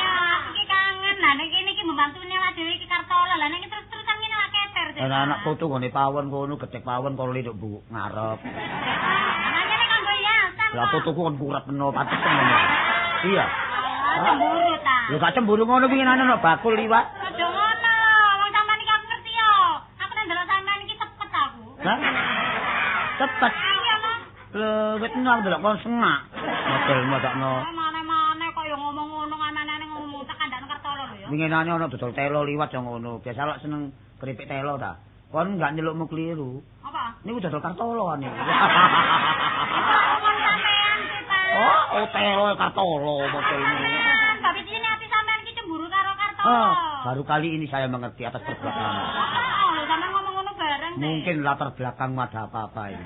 [SPEAKER 2] Iki kangen. Lah nek kene iki mbantune awak dhewe iki Kartolo. Lah nek terus-terusan ngene awak keter.
[SPEAKER 1] Anak putu ngene pawon kono gecek pawon karo nduk Bu ngarep.
[SPEAKER 2] Nanya kanggo hiasan.
[SPEAKER 1] Lah putuku kon kurap peno pates ngono. Iya.
[SPEAKER 2] Cemburu ta.
[SPEAKER 1] Lho gak cemburu ngono winginane ono bakul liwat.
[SPEAKER 2] Aja ngono. Wong sampean iki aku ngerti yo. Aku nek ndelok sampean iki cepet aku.
[SPEAKER 1] Lah. Cepet.
[SPEAKER 2] Iya, Mas.
[SPEAKER 1] Lho wis nang ndelok kon sengak. Model modakno.
[SPEAKER 2] Mane-mane kok yo ngomong ngono anane ngomong tak kandhane Kartolo lho yo.
[SPEAKER 1] Winginane ono dodol telo liwat yo ngono. Biasa lak seneng keripik telo ta. Kon gak nyelukmu kliru.
[SPEAKER 2] Apa?
[SPEAKER 1] Niku dodol Kartolo niku.
[SPEAKER 2] Ngomong sampean sih, Pak.
[SPEAKER 1] Oh, telo Kartolo model niku.
[SPEAKER 2] Tapi dene ati sampean iki cemburu karo Kartolo.
[SPEAKER 4] Baru kali ini saya mengerti atas perbelakangan.
[SPEAKER 2] Oh, sampean ngomong ngono bareng.
[SPEAKER 4] Mungkin latar belakangmu ada apa-apa ini.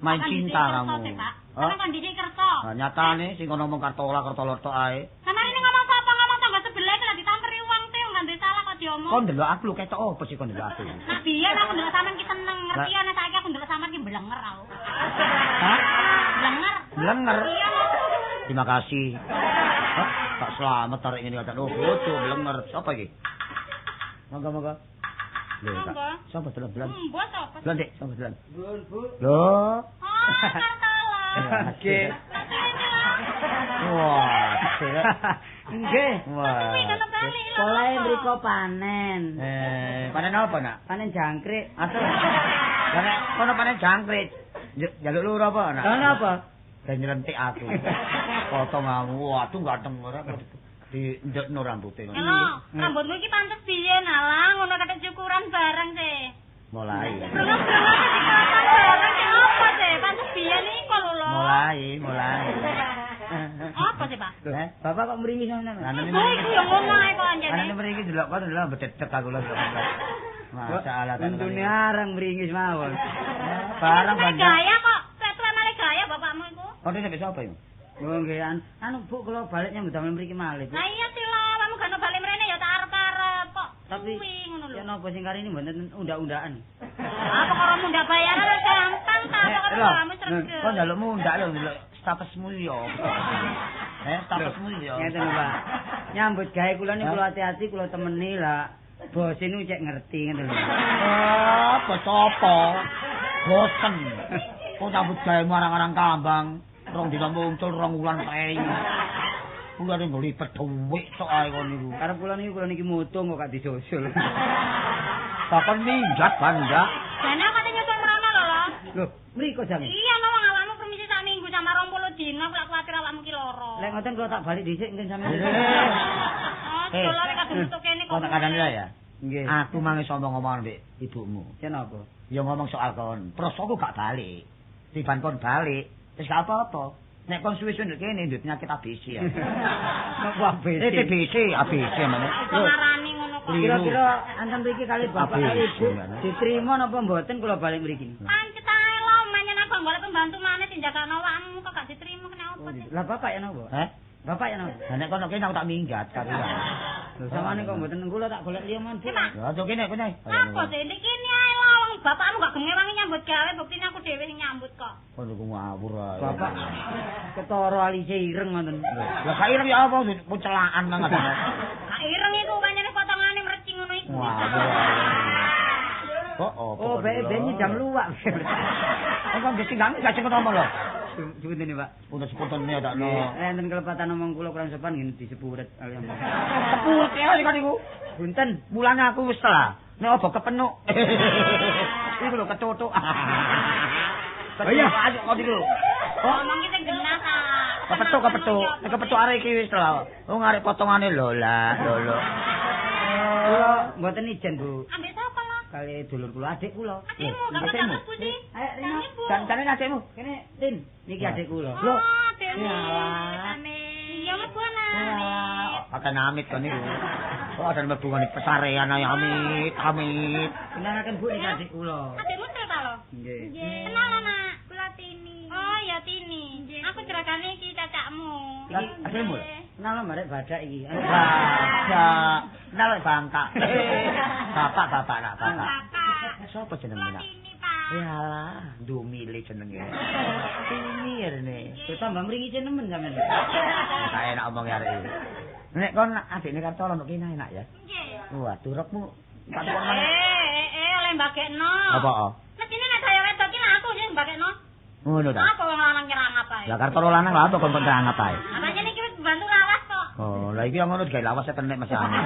[SPEAKER 4] Main cinta kamu.
[SPEAKER 2] Sampeyan kondisi kerja.
[SPEAKER 4] Nah, nyatane sing ngomong kartola tok ae.
[SPEAKER 2] Sampeyan ini ngomong apa ngomong tangga sebelah iki lagi ditamperi wong teh nggak ada salah kok diomong.
[SPEAKER 4] Kon ndelok aku lu ketok opo sih kon ndelok aku.
[SPEAKER 2] Nah biyen aku ndelok sampean ki seneng ngerti ana saiki aku ndelok sampean ki blenger aku.
[SPEAKER 4] Hah?
[SPEAKER 2] Blenger.
[SPEAKER 4] Blenger.
[SPEAKER 2] Iya.
[SPEAKER 4] Terima kasih. Hah? Tak selamat tarik ngene kata. Oh, bodoh blenger. Sapa iki? Monggo. Lho,
[SPEAKER 2] Monggo.
[SPEAKER 4] sapa dolan-dolan?
[SPEAKER 2] Mbok sapa?
[SPEAKER 4] Dolan, Dik, sapa dolan?
[SPEAKER 1] Bu.
[SPEAKER 4] Loh.
[SPEAKER 2] Oh, kartola.
[SPEAKER 1] Nggih.
[SPEAKER 4] Wah,
[SPEAKER 1] Nggih.
[SPEAKER 4] wah.
[SPEAKER 1] Sekolah mriko panen.
[SPEAKER 4] Panen apa, Nak?
[SPEAKER 1] Panen jangkrik.
[SPEAKER 4] Aduh. Lah kono panen jangkrik. Jaluk lur apa, Nak?
[SPEAKER 1] Lah apa?
[SPEAKER 4] Dan nyelentik aku. Potong kamu. Waduh, ganteng ora di ndekno rambute.
[SPEAKER 2] Halo, rambutmu iki pantes biyen alah ngono kate cukuran bareng sih.
[SPEAKER 4] Mulai.
[SPEAKER 2] Brengos-brengos dikatakan bareng sih apa sih? Pantes biyen iki lho.
[SPEAKER 4] Mulai.
[SPEAKER 2] Apa sih, Pak?
[SPEAKER 1] Bapak kok mringis ngono?
[SPEAKER 2] Oh, iku yang ngono ae kok anjene.
[SPEAKER 4] Ana mriki delok kon delok bededek aku lho. Masalah kan.
[SPEAKER 1] Untune arang mringis mawon.
[SPEAKER 4] Barang
[SPEAKER 2] Malah gaya kok. Tuwa malah gaya bapakmu iku.
[SPEAKER 4] Kok sampe sapa iku?
[SPEAKER 1] Oh nggih anu Bu kula balik nyambut damel mriki malih.
[SPEAKER 2] Lah iya sih lho, kamu gak balik mrene ya tak arep-arep kok.
[SPEAKER 1] Tapi
[SPEAKER 2] ngono lho.
[SPEAKER 1] ya napa sing kali ini mboten undak-undakan.
[SPEAKER 2] Apa karo mundak bayaran lho gampang ta kok kamu sregep.
[SPEAKER 4] Kok njalukmu ndak lho ndelok statusmu yo. Statusmu yo.
[SPEAKER 1] Ngeten lho, Pak. Nyambut gawe kula niku kula hati-hati kula temeni lah. Bos ini cek ngerti ngeten lho.
[SPEAKER 4] Bos apa? Bosen. Kok nyambut gawe marang-marang kambang. Rong dina muncul rong wulan pae. Kula ning nglipet dhuwit tok ae kon niku.
[SPEAKER 1] Karep kula niki mutung kok gak disusul.
[SPEAKER 4] Takon minggat banda.
[SPEAKER 2] Jane apa nyusul mrono lho.
[SPEAKER 1] Lho, mriko jam.
[SPEAKER 2] Iya, wong awakmu permisi sak minggu sama 20 dina kok kuwatir awakmu ki loro.
[SPEAKER 1] Lek ngoten kula tak balik dhisik nggen sampeyan.
[SPEAKER 2] Oh, sekolah nek kadung metu kene kok.
[SPEAKER 4] Kok tak kandhani ya?
[SPEAKER 1] Nggih.
[SPEAKER 4] Aku mangis ngomong-ngomong mbek ibumu.
[SPEAKER 1] Kenapa?
[SPEAKER 4] Ya ngomong soal kon. Terus aku gak balik. Tiban kon balik. Wis gak apa-apa. Nek kon suwe-suwe ndek kene ndek penyakit ABC ya.
[SPEAKER 1] Napa ABC?
[SPEAKER 4] TBC, ABC mana?
[SPEAKER 2] Ngarani ngono kok.
[SPEAKER 1] Kira-kira anten mriki kali bapak kali ibu diterima napa mboten kula balik mriki?
[SPEAKER 2] Pancet ae lho, menyen aku golek pembantu maneh sing jagakno awakmu kok gak diterima kena opo sih?
[SPEAKER 1] Lah bapak ya napa?
[SPEAKER 4] Heh?
[SPEAKER 1] Bapak ya napa?
[SPEAKER 4] Lah nek kono kene aku tak minggat kalian.
[SPEAKER 1] Lho samane kok mboten kula tak golek liya man, Bu.
[SPEAKER 4] Ya aja kene kene.
[SPEAKER 2] Apa sih ini kene ae lho, wong bapakmu gak gemewangi nyambut gawe, buktine aku dhewe sing nyambut kok.
[SPEAKER 4] Kon niku ngawur ae.
[SPEAKER 1] Bapak ketara alise ireng ngoten.
[SPEAKER 4] Lah gak ireng ya apa pencelaan banget.
[SPEAKER 2] Gak ireng iku pancene potongane mrecing ngono iku.
[SPEAKER 1] Oh, bengi jam luwak.
[SPEAKER 4] Kok mesti gak sing ngomong lho.
[SPEAKER 1] Sepunten ini, Pak.
[SPEAKER 4] Punten ya tak no.
[SPEAKER 1] Enten kelepatan omong kula kurang sopan ngene disepuret kalian.
[SPEAKER 4] Sepuluh ya kan niku.
[SPEAKER 1] Punten,
[SPEAKER 4] Mulane aku wis lah. Nek opo kepenuk. Iku lho ketutuk.
[SPEAKER 1] Oh iya,
[SPEAKER 4] ayo kok iku.
[SPEAKER 2] Ngomong ki sing genah ta.
[SPEAKER 4] Kepetuk arek iki wis lah. Wong arek potongane lola.
[SPEAKER 1] kula mboten ijen, Bu.
[SPEAKER 2] Ambek sapa lho?
[SPEAKER 1] Kali dulur kula, adik kula.
[SPEAKER 2] Adikmu, gak pernah puji.
[SPEAKER 1] Ayo, Rino.
[SPEAKER 4] Jane adikmu.
[SPEAKER 1] Kene, Tin. Niki adik kula.
[SPEAKER 2] Lho, adikmu.
[SPEAKER 1] Iyalah.
[SPEAKER 2] Iya, Mas Bona.
[SPEAKER 4] Pakai amit kan niku. Kok ada mlebu ngene pesarean ae amit.
[SPEAKER 1] Kenalaken Bu niki adik kula.
[SPEAKER 2] Adikmu cerita lho.
[SPEAKER 1] Nggih.
[SPEAKER 2] Kenal, Nak. Kula Tini. Oh, ya Tini. Aku cerakane iki cacakmu.
[SPEAKER 4] Adikmu.
[SPEAKER 1] Kenal marek badak iki.
[SPEAKER 4] Badak. Kenal bangka. Bapak nak bapak. Sopo jenenge nak?
[SPEAKER 2] Tini, Pak.
[SPEAKER 4] Yalah, Dumile jenenge. Tini rene.
[SPEAKER 1] Yo tambah mringi nemen sampean.
[SPEAKER 4] Tak enak omong arek iki. Nek kon adikne Kartolo nek kene enak ya.
[SPEAKER 2] Nggih.
[SPEAKER 4] Wah, durukmu tak
[SPEAKER 2] oleh mbagekno.
[SPEAKER 4] Apa?
[SPEAKER 2] Mesine nek saya wedok iki aku sing mbagekno.
[SPEAKER 4] Ngono ta.
[SPEAKER 2] Apa wong lanang kira ngapa ae?
[SPEAKER 4] Lah Kartolo lanang lha apa kon terang apa ae?
[SPEAKER 2] Apanya niki wis bantu lawas kok.
[SPEAKER 4] Oh, lah iki yang ngono digawe lawas tenek Mas Ani.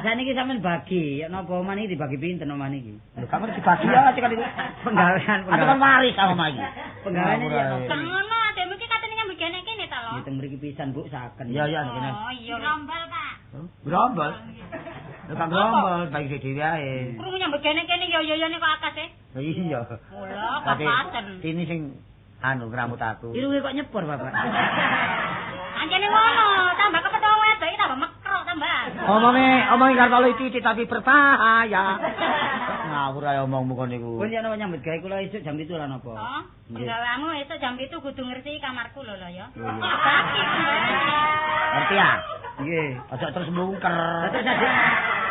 [SPEAKER 1] Saniki sampean bagi, ya napa omah niki dibagi pinten omah niki?
[SPEAKER 4] Lho kamu dibagi ya cek iki.
[SPEAKER 1] Penggawean.
[SPEAKER 4] Atau kan waris sama omah iki.
[SPEAKER 1] Penggaweane ya napa?
[SPEAKER 2] Kang ngono adekmu iki katene nyambut gene kene ta lho.
[SPEAKER 1] Ngitung mriki pisan, Bu, saken.
[SPEAKER 4] Iya nek kene.
[SPEAKER 2] Oh iya rombal, Pak.
[SPEAKER 4] Grombol. Lho kan grombol bagi dhewe ae.
[SPEAKER 2] Krungu nyambut gene kene ya yoyone kok akeh sih.
[SPEAKER 4] Lah iya.
[SPEAKER 2] Lho, kapaten.
[SPEAKER 4] Ini sing anu ngramut aku.
[SPEAKER 1] Irunge kok nyepor, Bapak.
[SPEAKER 2] Anjene ngono, tambah kepethuk wedok iki tambah mekrok ta sampean.
[SPEAKER 4] Omongi karo titik tapi berbahaya. Ngawur ae omongmu kon niku.
[SPEAKER 1] Pun yen nyambut gawe kula esuk jam 7 lan apa?
[SPEAKER 2] Oh, penggawamu esuk jam 7 kudu ngerti kamarku lho ya.
[SPEAKER 4] Ngerti ya? Nggih, aja terus mbungker.
[SPEAKER 1] Terus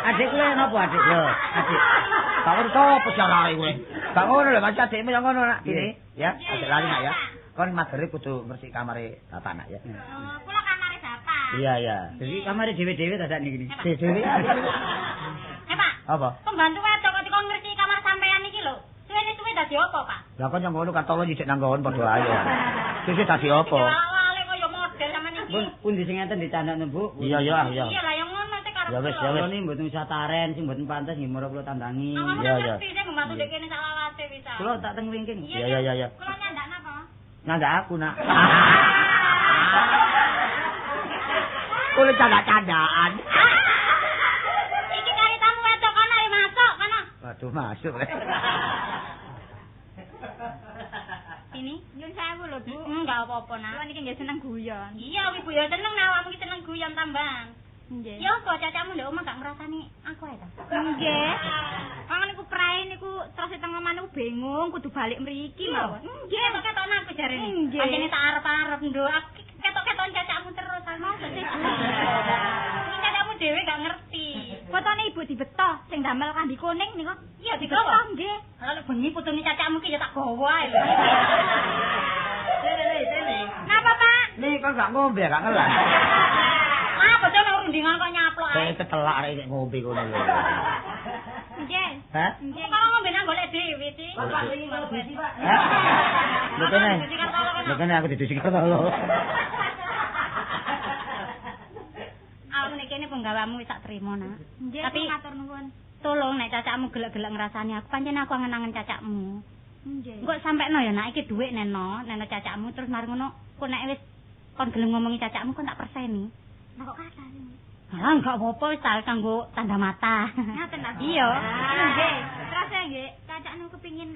[SPEAKER 1] adik kula napa adik?
[SPEAKER 4] Lho, adik. Tak ngerti apa carane kowe. Gak ngono lho, Mas adikmu yang ngono nak ini, ya. Adik lali nak ya. Kon magere kudu ngresik kamare bapak nak ya.
[SPEAKER 2] Oh, kula kamare bapak.
[SPEAKER 4] Iya.
[SPEAKER 1] Jadi kamare dhewe-dhewe dadak niki.
[SPEAKER 4] Dhewe.
[SPEAKER 2] Pak.
[SPEAKER 4] Apa?
[SPEAKER 2] Pembantu wedok kok dikon ngerti kamar sampean iki lho. Suwe-suwe dadi apa, Pak?
[SPEAKER 4] Lah kon yang ngono katolo nyisik nang nggon padha ae. Sesuk dadi apa?
[SPEAKER 2] Awale kaya model sampean iki.
[SPEAKER 1] Pun pundi sing ngenten dicandakne, Bu?
[SPEAKER 4] Iya.
[SPEAKER 2] Iya lah yang ngono teh karo.
[SPEAKER 4] Ya wis.
[SPEAKER 1] Kula ni mboten usah taren, sing mboten pantes nggih mara kula tandangi.
[SPEAKER 4] Iya.
[SPEAKER 2] Ngerti sing membantu dek kene salawase bisa.
[SPEAKER 1] Kula tak teng wingking.
[SPEAKER 4] Iya.
[SPEAKER 2] Kula nyandak napa?
[SPEAKER 4] Nyandak aku nak. Kule canda-candaan.
[SPEAKER 2] Iki kari tamu wedok kono ayo masuk kono.
[SPEAKER 4] Waduh masuk.
[SPEAKER 2] Ini nyun sewu lho, Bu. Enggak apa-apa, Nak. Kula niki nggih seneng guyon. Iya, ibu ya seneng nek awakmu iki seneng guyon tambang. Nggih. Ya kok cacakmu ndek omah gak ngrasani aku ae ta? Nggih. Wong niku prae niku terus teng omah niku bingung kudu balik mriki mawon. Nggih, kok ketokno aku jarene. Pancene tak arep-arep nduk. Ketok-keton cacakmu terus mau sih. Iki cacakmu dhewe gak ngerti. Fotone ibu dibeto sing damel kambi kuning niku. Iya dibeto nggih. Kalau bengi putune cacakmu ki ya tak gawa ae.
[SPEAKER 1] Sini.
[SPEAKER 2] Napa, Pak?
[SPEAKER 4] Nih kok gak ngombe gak ngelan.
[SPEAKER 2] Ah, bocah nang rundingan kok nyaplok ae.
[SPEAKER 4] Saya ketelak arek ngombe kono lho.
[SPEAKER 2] Nggih.
[SPEAKER 4] Hah?
[SPEAKER 2] Nggih. Karo ngombe nang golek dhewe sih.
[SPEAKER 1] Bapak sing ngurusi, Pak.
[SPEAKER 4] Lho kene aku didusi karo.
[SPEAKER 2] Aku nek kene penggawamu wis tak trimo, Nak. Tapi matur nuwun. Tolong nek cacakmu gelek-gelek ngrasani aku, pancen aku angen-angen cacakmu. Nggih. Engko sampekno ya, Nak, iki dhuwit neno cacakmu terus mari ngono, kok nek wis kon gelem ngomongi cacakmu kon tak perseni. Lah kok kata sih? Ah, enggak apa-apa wis tak kanggo tanda mata. Ngaten ta? Iya. Nggih. Terus ya nggih, cacakmu kepengin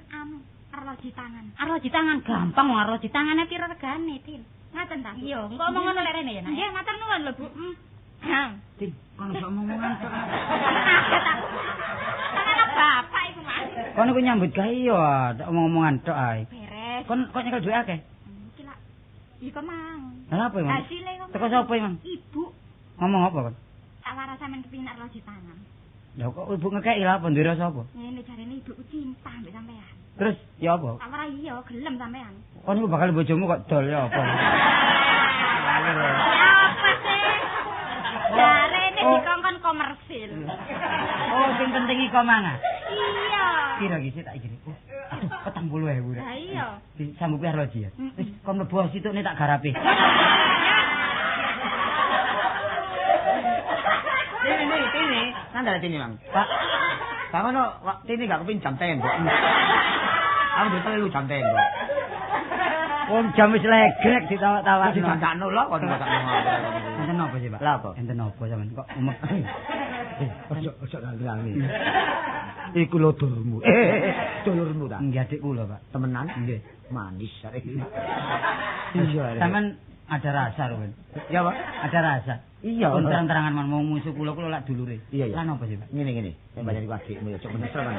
[SPEAKER 2] arloji tangan. Arloji tangan gampang wong arloji tangane pira regane, Tin? Ngaten ta? Iya. Kok omong ngono lek rene ya, Nak? Nggih, matur nuwun lho, Bu.
[SPEAKER 1] Tin, kon iso ngomong tok.
[SPEAKER 2] Anak bapak iku, Mas.
[SPEAKER 1] Kon iku nyambut gawe ya, omong-omongan tok ae.
[SPEAKER 2] Beres.
[SPEAKER 1] Kon kok nyekel duit akeh?
[SPEAKER 2] Iki lak. Iki mang.
[SPEAKER 1] Lah apa, Mang?
[SPEAKER 2] Hasile kok.
[SPEAKER 1] Teko sapa, Mang?
[SPEAKER 2] Ibu.
[SPEAKER 1] Ngomong apa, Kon?
[SPEAKER 2] Tak waras sampean kepengin arloji tangan.
[SPEAKER 1] Lah kok ibu ngekeki lah apa ndira sapa?
[SPEAKER 2] Ngene jarene ibuku cinta mbek sampean.
[SPEAKER 1] Terus ya apa?
[SPEAKER 2] Tak waras iya gelem sampean.
[SPEAKER 1] Kon iku bakal bojomu kok dol ya apa?
[SPEAKER 2] Ya apa sih? Jarene dikongkon komersil.
[SPEAKER 1] Oh, sing penting iku mangan.
[SPEAKER 2] Iya.
[SPEAKER 1] Kira iki tak iki. Aduh, 40.000.
[SPEAKER 2] Lah iya.
[SPEAKER 1] Disambung piye arloji ya? Wis kon mlebu situkne tak garapi.
[SPEAKER 4] Ini. Nanda ini, Mang. Pak. Pak ngono, ini gak kepin jam tembok. Aku ditelu jam tembok.
[SPEAKER 1] Wong jam wis legrek ditawa-tawa.
[SPEAKER 4] Wis dicandakno lho kon kok
[SPEAKER 1] Enten apa sih, Pak?
[SPEAKER 4] Lah apa?
[SPEAKER 1] Enten apa sampean kok umek.
[SPEAKER 4] Ojo ngangi. Iku lho dulurmu. Dulurmu ta?
[SPEAKER 1] Nggih adik kula, Pak.
[SPEAKER 4] Temenan?
[SPEAKER 1] Nggih.
[SPEAKER 4] Manis arek iki.
[SPEAKER 1] Iya, sampean ada rasa, Ruben.
[SPEAKER 4] Ya, Pak.
[SPEAKER 1] Ada rasa.
[SPEAKER 4] Iya,
[SPEAKER 1] Kon terang-terangan man mau musuh kula lak dulure.
[SPEAKER 4] Iya.
[SPEAKER 1] Lan apa sih, Pak?
[SPEAKER 4] Ngene. Sing banyak iku adikmu ya, cok bener kan.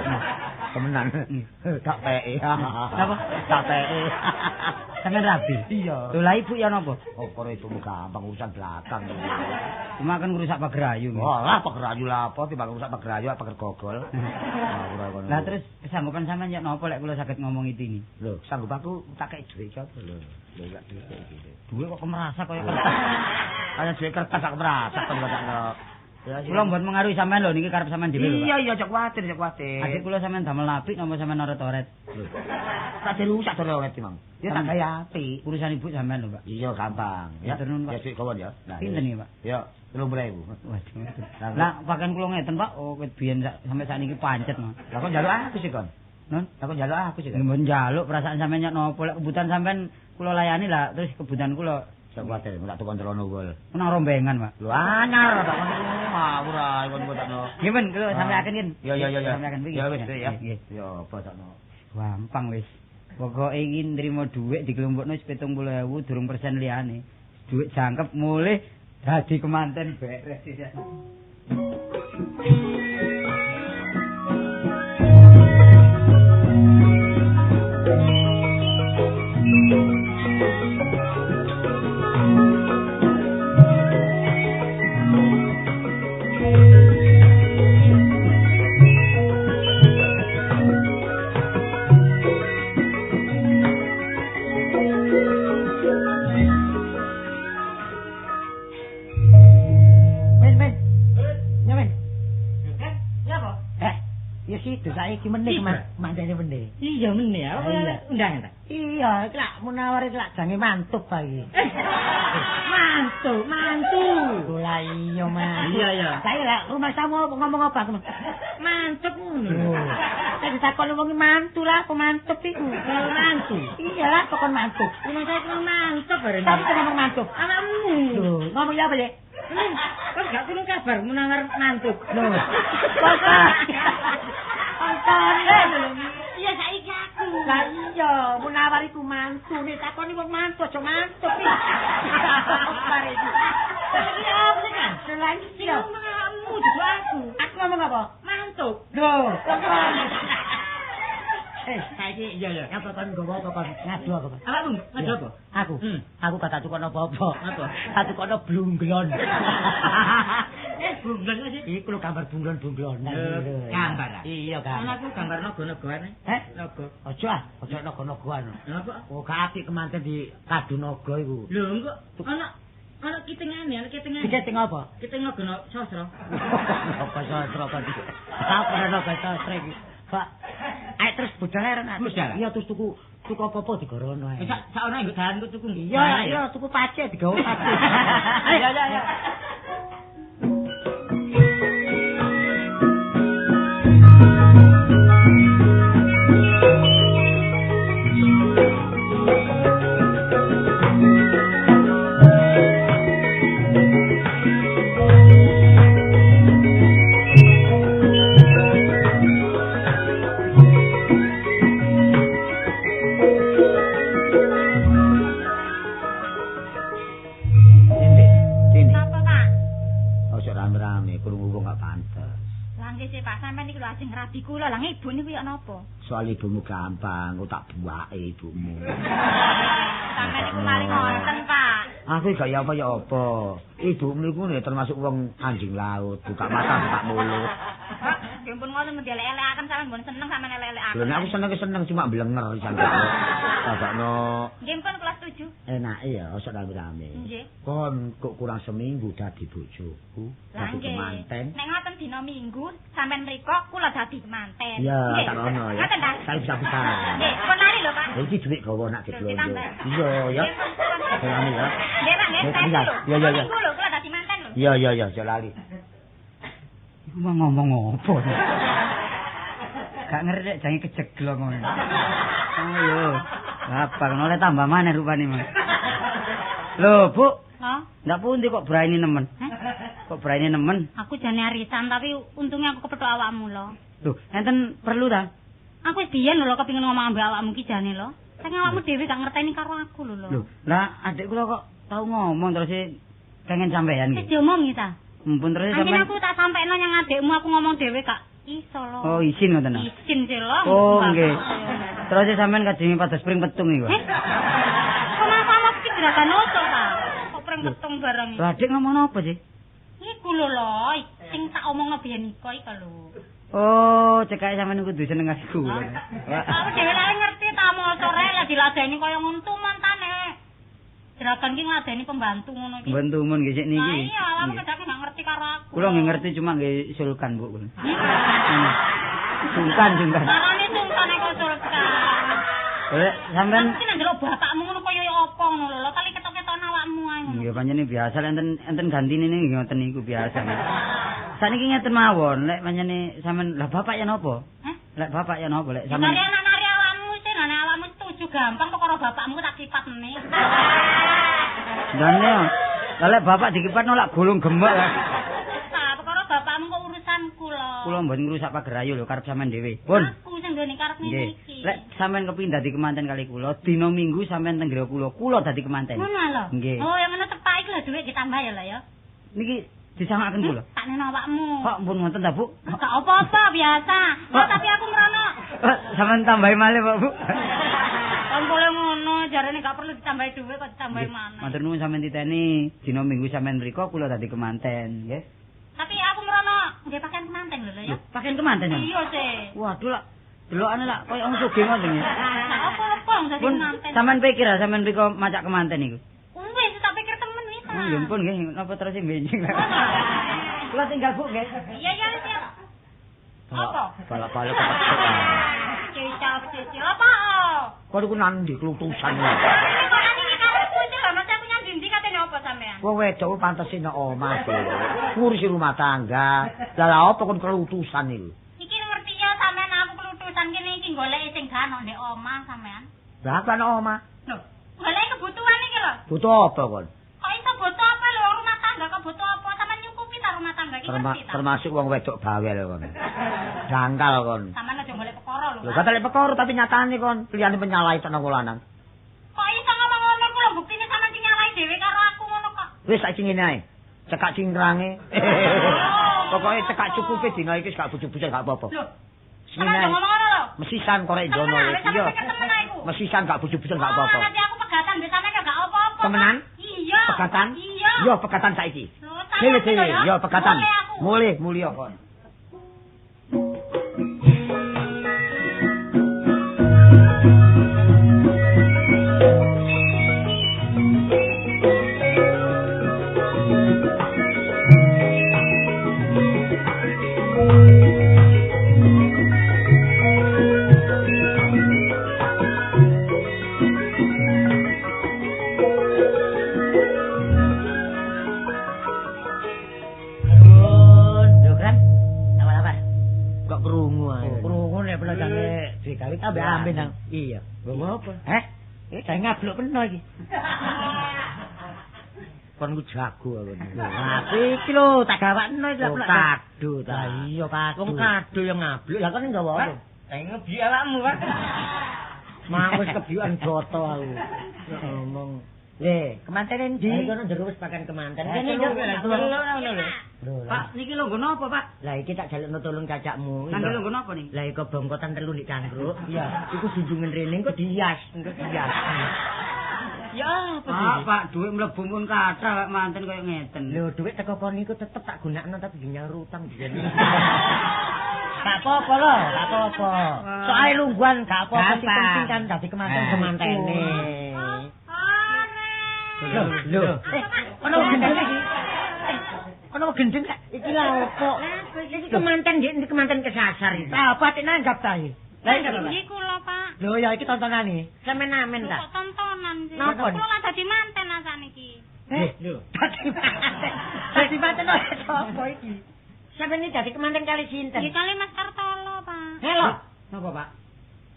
[SPEAKER 4] Temenan. Tak peke.
[SPEAKER 1] Apa?
[SPEAKER 4] Tak peke.
[SPEAKER 1] Sampeyan rabi.
[SPEAKER 4] Iya.
[SPEAKER 1] Lho lah ibu ya napa?
[SPEAKER 4] Oh, karo ibumu gampang urusan belakang.
[SPEAKER 1] Cuma kan ngrusak pager ayu.
[SPEAKER 4] Oh, lah pager ayu lah apa timbang rusak pager ayu pager gogol.
[SPEAKER 1] Lah terus kesanggupan sampean ya napa lek kula saged ngomong ini?
[SPEAKER 4] Lho, sanggup aku tak kei dhuwit apa lho. Lho gak dhuwit iki.
[SPEAKER 1] Duwe kok kemerasa kaya kertas.
[SPEAKER 4] Ana dhuwit kertas aku merasa kok sakno. Ya,
[SPEAKER 1] Kula mboten mengaruhi sampean lho niki karep sampean dhewe lho.
[SPEAKER 4] Iya, cok kuwatir.
[SPEAKER 1] Adik kula sampean damel apik napa sampean oret-oret?
[SPEAKER 4] Tak rusak oret iki, Mang. Ya tak kaya apik.
[SPEAKER 1] Urusan ibu sampean lho, Pak.
[SPEAKER 4] Iya, gampang.
[SPEAKER 1] Ya tenun, Pak.
[SPEAKER 4] Ya dhuwit kawon ya.
[SPEAKER 1] Pinten iki, Pak?
[SPEAKER 4] Ya, 30.000.
[SPEAKER 1] Waduh. Lah pakaian kula ngeten, Pak. Oh, ket biyen sampe sakniki pancet, Mas.
[SPEAKER 4] Lah kok njaluk aku sih, Kon?
[SPEAKER 1] Nun,
[SPEAKER 4] Lah kok njaluk aku sih, Kon?
[SPEAKER 1] mbon njaluk perasaan sampean nyok napa lek kebutuhan sampean kula layani lah terus kebutuhan kula
[SPEAKER 4] Cok kuwatir, tak tukon celono gol.
[SPEAKER 1] nang rombengan, Pak.
[SPEAKER 4] Lho anyar tak kon ngawur ae kon takno.
[SPEAKER 1] Nggih, Men, kula sampeaken yen.
[SPEAKER 4] Ya.
[SPEAKER 1] Sampeaken iki.
[SPEAKER 4] Ya wis ya.
[SPEAKER 1] Nggih.
[SPEAKER 4] Ya apa sakno.
[SPEAKER 1] Gampang wis. Pokoke iki nrimo dhuwit dikelompokno 70.000 durung persen liyane. Dhuwit jangkep mulih Dadi kemanten beres ya.
[SPEAKER 3] Saiki meneh mandene meneh.
[SPEAKER 1] Iya meneh. Undang ta?
[SPEAKER 3] Iya, iki lak munawari lak jange mantuk ta iki.
[SPEAKER 1] Mantu.
[SPEAKER 3] Lah iya, Mas.
[SPEAKER 1] Iya.
[SPEAKER 3] Saya lak rumah tamu ngomong apa aku?
[SPEAKER 1] Mantuk ngono.
[SPEAKER 3] Saya ditakoni wong mantu lah, apa mantuk iku?
[SPEAKER 1] Mantu.
[SPEAKER 3] Iya lah, kok mantuk.
[SPEAKER 1] Ini saya ngomong mantuk bareng.
[SPEAKER 3] Tapi kok ngomong mantuk.
[SPEAKER 1] Awakmu.
[SPEAKER 3] Loh, ngomong ya apa ya?
[SPEAKER 1] Kok gak kurang kabar munawar mantuk.
[SPEAKER 3] Loh.
[SPEAKER 2] Iya saiki aku.
[SPEAKER 3] Lah iya, munawar iku mantu. Nek takoni wong mantu aja mantuk iki. Mari iki. Iki apa sih kan? Selain iki
[SPEAKER 2] Kamu dudu aku.
[SPEAKER 3] Aku ngomong apa?
[SPEAKER 2] Mantuk.
[SPEAKER 3] Loh, kok saiki iya. Apa kon gowo apa kon ngadu apa?
[SPEAKER 1] Awakmu ngadu apa?
[SPEAKER 3] Aku. Aku kata tukon apa-apa.
[SPEAKER 1] Apa?
[SPEAKER 3] Aku kono blunglon.
[SPEAKER 1] Bunglon aja.
[SPEAKER 3] Iku lho gambar bunglon-bunglon.
[SPEAKER 1] Gambar.
[SPEAKER 3] Iya, gambar.
[SPEAKER 1] Anakku gambar naga-nagaan. Naga.
[SPEAKER 3] Ojo naga-nagaan.
[SPEAKER 1] Napa?
[SPEAKER 3] Oh, gak apik kemanten di kadu naga iku.
[SPEAKER 1] Lho, engko anak kitengane,
[SPEAKER 3] Diketing apa?
[SPEAKER 1] Kiting naga sastra.
[SPEAKER 3] Apa sastra kok iki? Apa naga sastra iki? Pak, ae terus budal eren. Iya, terus tuku apa-apa digorono ae.
[SPEAKER 1] Sak ana nggo dalan ku tuku.
[SPEAKER 3] Iya, tuku pacet digawe pacet. Ayo.
[SPEAKER 2] Rabi kula lah ibu niku ya napa?
[SPEAKER 4] Soal ibumu gampang, kok tak buake ibumu.
[SPEAKER 2] Sampe niku maling wonten, Pak.
[SPEAKER 4] Aku gak ya apa. Ibumu niku termasuk wong anjing laut, buka mata buka mulut.
[SPEAKER 2] Pak, nggih ngoten mesti elek-elekaken sampean mbon seneng sampean elek-elekaken.
[SPEAKER 4] Lha nek aku seneng cuma blenger sampe. Agakno.
[SPEAKER 2] Nggih pun kelas 7.
[SPEAKER 4] Enak ya, ojo rame-rame.
[SPEAKER 2] Nggih.
[SPEAKER 4] Kon kok kurang seminggu dadi bojoku. Dadi kemanten.
[SPEAKER 2] Nek ngoten dina Minggu sampean mriko kula dadi kemanten.
[SPEAKER 4] Iya, tak ono ya.
[SPEAKER 2] Ngoten ta?
[SPEAKER 4] Saya bisa.
[SPEAKER 2] Nggih, pun lari lho, Pak.
[SPEAKER 4] Iki dhuwit gawa nak diblonjo. Iya ya. Lali ya.
[SPEAKER 2] Nggih, Pak, nggih.
[SPEAKER 4] Iya.
[SPEAKER 2] Minggu lho kula dadi manten lho.
[SPEAKER 4] Iya, aja lali.
[SPEAKER 1] Iku mau ngomong apa? Gak ngerti jange kejeglo ngono. Ayo. Apa oleh tambah maneh rupane, Mas. Lho, Bu.
[SPEAKER 2] Hah?
[SPEAKER 1] Ndak pundi kok braine nemen? Kok braine nemen?
[SPEAKER 2] Aku jane arisan tapi untungnya aku kepethuk awakmu lho.
[SPEAKER 1] Lho, enten perlu ta?
[SPEAKER 2] Aku wis biyen lho kepengin ngomong ambek awakmu ki jane lho. Saking awakmu dhewe gak ngerteni karo aku lho.
[SPEAKER 1] Lho, lah adik kula kok tau ngomong terus pengen sampean
[SPEAKER 2] Wis
[SPEAKER 1] iki.
[SPEAKER 2] diomongi ta?
[SPEAKER 1] Mumpun terus
[SPEAKER 2] Anjen
[SPEAKER 1] sampean.
[SPEAKER 2] aku tak sampekno nyang adikmu aku ngomong dhewe gak iso lho.
[SPEAKER 1] Oh, izin ngoten.
[SPEAKER 2] Izin sih lho.
[SPEAKER 1] Oh, nggih. Terus sampean kajengi pada spring petung iku.
[SPEAKER 2] Kok sama iki gerakan oso ta? Kok pring petung bareng iki.
[SPEAKER 1] Lah adik ngomong apa sih?
[SPEAKER 2] Iku lho sing tak omongno biyen iku lho.
[SPEAKER 1] Oh, cekake sampean kudu seneng aku.
[SPEAKER 2] Aku dhewe lali ngerti ta moco rek lah diladeni kaya ngono montane. Gerakan ki ngadeni pembantu ngono iki.
[SPEAKER 1] Bantu mun nggih sik
[SPEAKER 2] Lah
[SPEAKER 1] niki.
[SPEAKER 2] iya, lha kedake gak ngerti karo aku.
[SPEAKER 1] Kula nggih ngerti cuma nggih sulkan, Bu. Sulkan.
[SPEAKER 2] Marane sungkan kok sulkan.
[SPEAKER 1] Sampean
[SPEAKER 2] Mesti nang jero bapakmu ngono kaya apa ngono lho, kali ketok-ketok awakmu ae ngono.
[SPEAKER 1] nggih pancen biasa enten gantine niki ngoten niku biasa. Saniki ngeten mawon, lek pancen sampean lah bapak yen apa? Lek bapak yen apa lek sampean?
[SPEAKER 2] Nari anak-nari awakmu sih, anak awakmu setuju gampang kok karo bapakmu tak sifat meneh.
[SPEAKER 1] Dane lah lek bapak dikipat nolak gulung gemek lah.
[SPEAKER 2] Nah, perkara bapakmu kok urusanku lho.
[SPEAKER 1] Kula mboten ngrusak pagerayu lho karep sampean dhewe. Pun.
[SPEAKER 2] Aku sing nggone karep
[SPEAKER 1] Nggih.
[SPEAKER 2] iki.
[SPEAKER 1] Lek sampean kepengin dadi kemanten kali kula, dina Minggu sampean teng griya kula dadi kemanten.
[SPEAKER 2] Ngono lho.
[SPEAKER 1] Nggih.
[SPEAKER 2] Oh, yang ngono tepak iki lho lho dhuwit ditambah ya lho ya.
[SPEAKER 1] Niki disamaken kula.
[SPEAKER 2] Tak neno awakmu.
[SPEAKER 1] Kok pun ngoten ta, Bu?
[SPEAKER 2] Gak apa-apa biasa. Oh, tapi aku merono.
[SPEAKER 1] Sampeyan tambahi malih, Pak, Bu.
[SPEAKER 2] Kan boleh ngono, jarane gak perlu ditambahi dhuwit kok ditambahi maneh.
[SPEAKER 1] Matur nuwun sampeyan titeni dina Minggu sampeyan mriko kula dadi kemanten, nggih.
[SPEAKER 2] Tapi aku merono nggih pakaian kemanten lho ya.
[SPEAKER 1] Pakaian kemanten ya?
[SPEAKER 2] Iya sih.
[SPEAKER 1] Waduh lah. Delokane lah koyo wong sugih ngoten nggih.
[SPEAKER 2] Gak apa-apa wong dadi
[SPEAKER 1] Pun
[SPEAKER 2] kemanten.
[SPEAKER 1] sampeyan pikir sampeyan mriko macak kemanten niku.
[SPEAKER 2] Wis tak pikir temen wis.
[SPEAKER 1] Ya ampun nggih, napa terus benjing. Kula tinggal Bu nggih.
[SPEAKER 2] Iya iya siap. Apa?
[SPEAKER 4] Balak-balik kepaksa.
[SPEAKER 2] Cici apa?
[SPEAKER 4] Kok iku nandi klutusan.
[SPEAKER 2] Ini kok nani karepku iki lho, Mas aku nyang ndi katene apa sampean?
[SPEAKER 4] Wong wedok pantese nek omah to. Ngurusi rumah tangga. Lah apa kon klutusan iki?
[SPEAKER 2] Iki ngerti ya sampean aku kelutusan kene iki golek sing gak ono ndek omah sampean.
[SPEAKER 4] Lah kan omah.
[SPEAKER 2] Lho, golek kebutuhan iki lho.
[SPEAKER 4] Butuh apa kon?
[SPEAKER 2] Kok iso butuh apa lho rumah tangga kok butuh apa? Sampean nyukupi ta rumah tangga iki ngerti ta?
[SPEAKER 4] Termasuk wong wedok bawel kon. Jangkal kon.
[SPEAKER 2] Sampean aja golek perkara lho.
[SPEAKER 4] Lho kata lek perkara tapi nyatane kon liyane penyalahi tenan kula lanang.
[SPEAKER 2] Kok iso ngomong ngono ku lho buktine sampean sing nyalahi dhewe karo aku ngono kok.
[SPEAKER 4] Wis saiki ngene ae. Cekak cingkrange. Pokoke cekak cukupe dina iki gak bujuk-bujuk gak apa-apa.
[SPEAKER 2] Lho. Sampeyan aja ngomong ngono lho.
[SPEAKER 4] Mesisan korek jono iki yo. Mesisan gak bujuk-bujuk gak apa-apa.
[SPEAKER 2] Nanti aku pegatan mbek sampean gak apa-apa.
[SPEAKER 4] Temenan?
[SPEAKER 2] Iya.
[SPEAKER 4] Pegatan?
[SPEAKER 2] Iya.
[SPEAKER 4] Yo pegatan saiki.
[SPEAKER 2] Dhewe
[SPEAKER 4] Dhewe yo pegatan. Mulih mulya kon.
[SPEAKER 3] Ambek amben nang. Iya.
[SPEAKER 4] Ngomong apa?
[SPEAKER 3] Saya ngablok peno iki.
[SPEAKER 4] Kon ku jago aku.
[SPEAKER 3] Lah iki lho tak gawakno iki lho.
[SPEAKER 4] Kado ta.
[SPEAKER 3] Iya kado.
[SPEAKER 4] Wong kado yang ngablok. Lah kon nggawa apa?
[SPEAKER 3] Saya ngebi awakmu, Pak.
[SPEAKER 4] Mang wis kebiukan joto aku. Ngomong.
[SPEAKER 3] Kemanten endi?
[SPEAKER 4] Ayo kono jero wis pakan kemanten.
[SPEAKER 3] Kene yo ngono lho.
[SPEAKER 1] Pak, niki lho nggo napa, Pak?
[SPEAKER 3] Lah iki tak jalukno tolong cacakmu.
[SPEAKER 1] Nang lho nggo napa nih?
[SPEAKER 3] Lah iku bongkotan telu nek cangkruk. Iya, iku junjungan rene engko dihias, engko dihias. Ya,
[SPEAKER 1] Pak, dhuwit mlebu mun kathah Pak manten koyo ngeten.
[SPEAKER 3] Lho, dhuwit teko kon niku tetep tak gunakno tapi nyaur utang dijen. Gak apa-apa lho, gak apa-apa. Soale lungguhan gak apa-apa, sing penting kan dadi kemantene. Lho, ono gendeng iki. Ono gendeng iki lha opo? Iki kemanten nggih, iki kemanten kesasar iki. Apa tik nanggap ta iki? Lah
[SPEAKER 2] iki kula, Pak.
[SPEAKER 3] Lho ya iki tontonane. Semen-amen ta.
[SPEAKER 2] Kok tontonan sih?
[SPEAKER 3] Napa?
[SPEAKER 2] Kula lah dadi manten asane iki.
[SPEAKER 3] Lho, dadi manten sapa iki? Sampeyan iki dadi kemanten kali sinten?
[SPEAKER 2] Iki kali Mas Kartolo, Pak.
[SPEAKER 3] Halo.
[SPEAKER 1] Napa, Pak?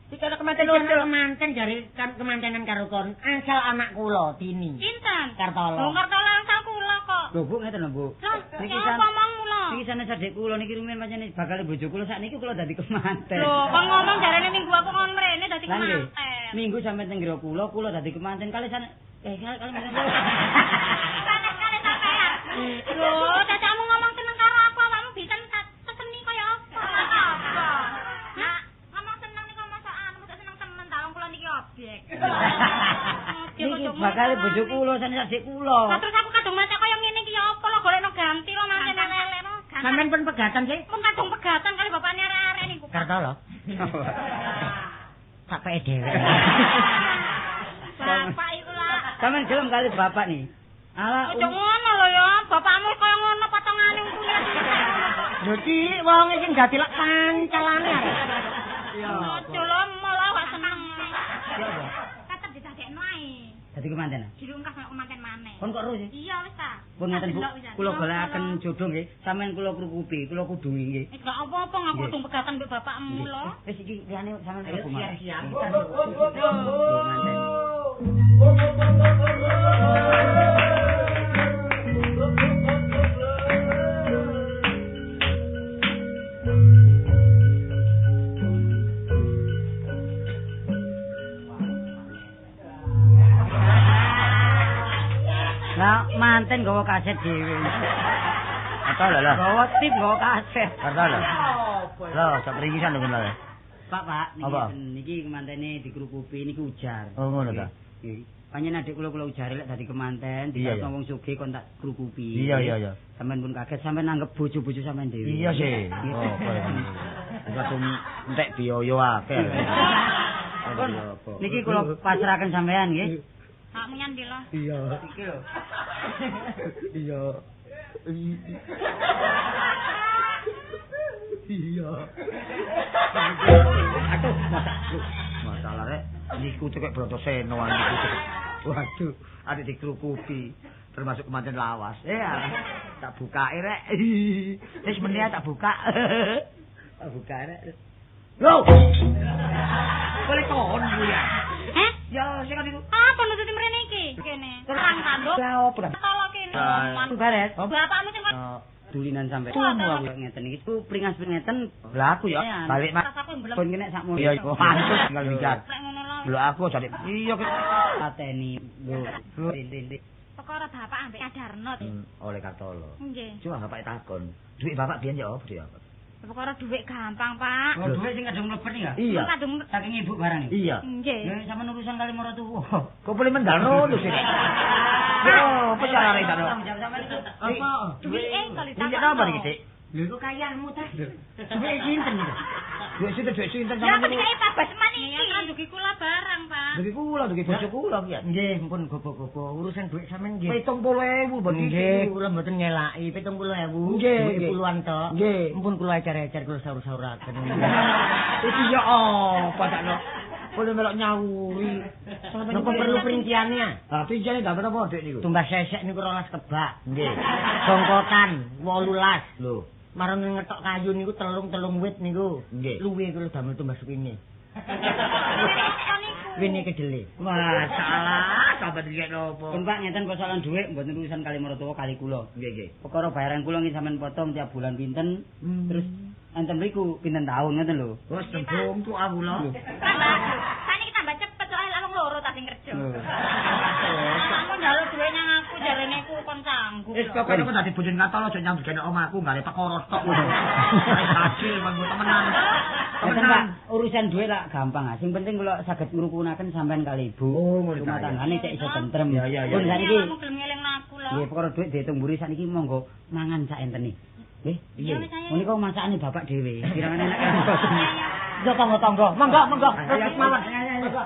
[SPEAKER 3] Iki ana kemanten kemanten jare kemantenan karo kon. Asal anak kula Tini.
[SPEAKER 2] Sinten?
[SPEAKER 3] Kartolo.
[SPEAKER 2] Oh, Kartolo asal kula kok.
[SPEAKER 1] Lho, Bu, ngeten lho, Bu.
[SPEAKER 2] Niki apa omongmu lho?
[SPEAKER 1] Niki sanes adek kula niki rumiyin pancen bakal bojo kula sakniki kula dadi kemanten.
[SPEAKER 2] Lho, kok ngomong jarene minggu aku kon mrene dadi
[SPEAKER 1] Lah nggih.
[SPEAKER 2] kemanten.
[SPEAKER 1] Minggu sampe teng ngro kula dadi kemanten kali sanes kali
[SPEAKER 2] Sanes sampean. Lho, cacakmu ngomong seneng karo aku, awakmu bisa seseni kaya apa? Apa? Nah, ngomong seneng niku mosok seneng temen ta wong kula niki objek.
[SPEAKER 1] Niki bakal bojo kula sanes adek kula.
[SPEAKER 2] Lah terus aku kadung maca kaya ngene iki ya apa lho golekno ganti lho manten lele lho.
[SPEAKER 3] Sampeyan pun pegatan sih?
[SPEAKER 2] Pun kadung pegatan kali bapaknya arek-arek niku.
[SPEAKER 3] Kartolo. Sampai dhewe.
[SPEAKER 2] Bapak iku lah.
[SPEAKER 1] Sampeyan gelem kali bapak nih. Ala
[SPEAKER 2] Ojo ngono lho ya, bapakmu kaya ngono potongane untune.
[SPEAKER 3] Lho Dik, wong iki dadi lek kancalane.
[SPEAKER 1] iya.
[SPEAKER 2] Ojo lho malah gak seneng. Tetep didadekno ae.
[SPEAKER 1] Dadi kemanten.
[SPEAKER 2] Dirungkas kaya kemanten maneh.
[SPEAKER 1] Kon kok ro sih?
[SPEAKER 2] Iya wis ta.
[SPEAKER 1] Pun ngeten Bu, kula golekaken jodoh nggih. Sampeyan kula krukupi, kula kudungi nggih.
[SPEAKER 2] Gak apa-apa ngaku tung pegatan mbek bapakmu lho.
[SPEAKER 1] Wis iki liyane sampeyan
[SPEAKER 3] Ayo
[SPEAKER 1] kula
[SPEAKER 3] siap-siap.
[SPEAKER 1] Lah manten nggawa kaset dhewe.
[SPEAKER 3] Apa lho?
[SPEAKER 1] Gawa tip nggawa kaset.
[SPEAKER 3] Karta lho. Lho, sak pringisan lho lho.
[SPEAKER 1] Pak,
[SPEAKER 3] Apa?
[SPEAKER 1] niki kemantene dikrukupi niki ujar.
[SPEAKER 3] Oh ngono ta.
[SPEAKER 1] Nggih. Panjenengan adik kula ujare lek dadi kemanten, dikasih wong sugih kon tak krukupi.
[SPEAKER 3] Iya.
[SPEAKER 1] Sampeyan pun kaget, sampeyan nanggep bojo-bojo sampeyan dhewe.
[SPEAKER 3] Iya sih. Oh, kadung entek biaya akeh.
[SPEAKER 1] Kon niki kula pasrahaken sampeyan nggih.
[SPEAKER 2] Hakmu nyandi lho.
[SPEAKER 3] Iya.
[SPEAKER 1] Iki lho.
[SPEAKER 3] Iya. Iya.
[SPEAKER 1] Aduh,
[SPEAKER 3] Masalah rek niku cekek Brotoseno niku. Waduh, ada dikrukupi termasuk kemanten lawas. Ya, tak bukae rek. Wis meneh tak buka. Tak buka rek. Loh. Boleh kon ya.
[SPEAKER 2] Heh?
[SPEAKER 3] Ya, sing niku.
[SPEAKER 2] Apa nututi mrene iki? Kene. Terang kanduk.
[SPEAKER 3] Ya opo dah.
[SPEAKER 2] Tolong kene.
[SPEAKER 1] Pak Baret.
[SPEAKER 2] Bapakmu sing
[SPEAKER 1] Dulinan sampe.
[SPEAKER 2] Tumu
[SPEAKER 1] aku ngeten iki ku pringas-pringeten.
[SPEAKER 3] Lah aku ya balik mak.
[SPEAKER 2] aku belum.
[SPEAKER 1] Pun kena sakmono.
[SPEAKER 3] Iya, pantes tinggal bicar.
[SPEAKER 2] Lek ngono lho.
[SPEAKER 3] Lho aku jadi iya
[SPEAKER 1] Pateni. Lho, rintik.
[SPEAKER 2] Perkara bapak ambek Adarno.
[SPEAKER 3] oleh Kartolo.
[SPEAKER 2] Nggih.
[SPEAKER 3] Cuma bapak takon, duit bapak biyen ya opo ya?
[SPEAKER 2] Perkara dhuwit gampang, Pak.
[SPEAKER 1] Oh, duwe sing kadung mlebet iki ya?
[SPEAKER 3] Iya.
[SPEAKER 2] Kadung
[SPEAKER 1] Saking ibu barang iki.
[SPEAKER 3] Iya.
[SPEAKER 2] nggih.
[SPEAKER 1] Ya sampean urusan kali maratuwa.
[SPEAKER 3] Kok boleh mendalo lho sih. Oh, apa carane ta?
[SPEAKER 1] Apa?
[SPEAKER 2] Duwike kali tak.
[SPEAKER 3] Iya apa iki, Dik?
[SPEAKER 1] Lho iku kayaanmu ta? Duwe sinten iki?
[SPEAKER 3] Duit sinten
[SPEAKER 2] Ya
[SPEAKER 3] sampeyan.
[SPEAKER 2] ketika Pak Basman iki. Kan dugi kula barang, Pak.
[SPEAKER 3] Dugi kula, dugi bojo kula ya.
[SPEAKER 1] Nggih, mpun gopo-gopo urusan duit sampean nggih.
[SPEAKER 3] 70.000 ben
[SPEAKER 1] Nggih, kula mboten ngelaki 70.000.
[SPEAKER 3] Nggih,
[SPEAKER 1] Duit
[SPEAKER 3] nggih.
[SPEAKER 1] puluhan tok.
[SPEAKER 3] Nggih.
[SPEAKER 1] Mpun kula ecer-ecer kula sahur-sahuraken.
[SPEAKER 3] Iki ya apa takno? Boleh melok nyawuri.
[SPEAKER 1] Napa perlu perinciannya?
[SPEAKER 3] Ah, pinjane dapat apa, Dik niku?
[SPEAKER 1] Tumbas sesek niku 12 kebak.
[SPEAKER 3] Nggih.
[SPEAKER 1] Bongkotan 18.
[SPEAKER 3] Lho,
[SPEAKER 1] Marang ngetok kayu niku telung wit niku.
[SPEAKER 3] Nggih.
[SPEAKER 1] Luwe kula damel tumbas wine.
[SPEAKER 2] Niku.
[SPEAKER 1] Wine kedele.
[SPEAKER 3] masalah sampe dikek nopo?
[SPEAKER 1] Pun Pak ngeten persoalan dhuwit mboten urusan kali maratuwa kali kula.
[SPEAKER 3] Nggih, nggih.
[SPEAKER 1] Perkara bayaran kula nggih sampean potong tiap bulan pinten. Terus enten mriku pinten tahun ngoten lho.
[SPEAKER 3] Wes tembung tuh aku lho.
[SPEAKER 2] Saniki tambah cepet soalnya wong loro tak sing kerja. Kamu njaluk duwe nang aku jarene ku kon sanggup.
[SPEAKER 3] Wis kok kok dadi bojone Kartolo aja nyambut kene omahku gare perkara tok ngono. Hasil manggo temenan.
[SPEAKER 1] Ngeten Pak, urusan dhuwit lah gampang ah. Sing penting kula saged ngrukunaken sampean kali Ibu.
[SPEAKER 3] Oh, ngono
[SPEAKER 1] Rumah
[SPEAKER 3] ta, ya.
[SPEAKER 1] tanggane cek iso tentrem.
[SPEAKER 3] Ya, ya, ya.
[SPEAKER 1] Pun
[SPEAKER 2] Iya,
[SPEAKER 1] saniki
[SPEAKER 2] kamu gelem ngelingno aku lho.
[SPEAKER 1] nggih perkara dhuwit diitung mburi saniki monggo mangan sak entene. Nggih.
[SPEAKER 2] Iya, wis ayo.
[SPEAKER 1] Menika masakane bapak dhewe. Kirane enak kan.
[SPEAKER 2] Iya, iya.
[SPEAKER 1] Yo tangga-tangga. Monggo.
[SPEAKER 3] Ayo,
[SPEAKER 1] Mawon.
[SPEAKER 3] ayo, ayo.
[SPEAKER 1] Monggo.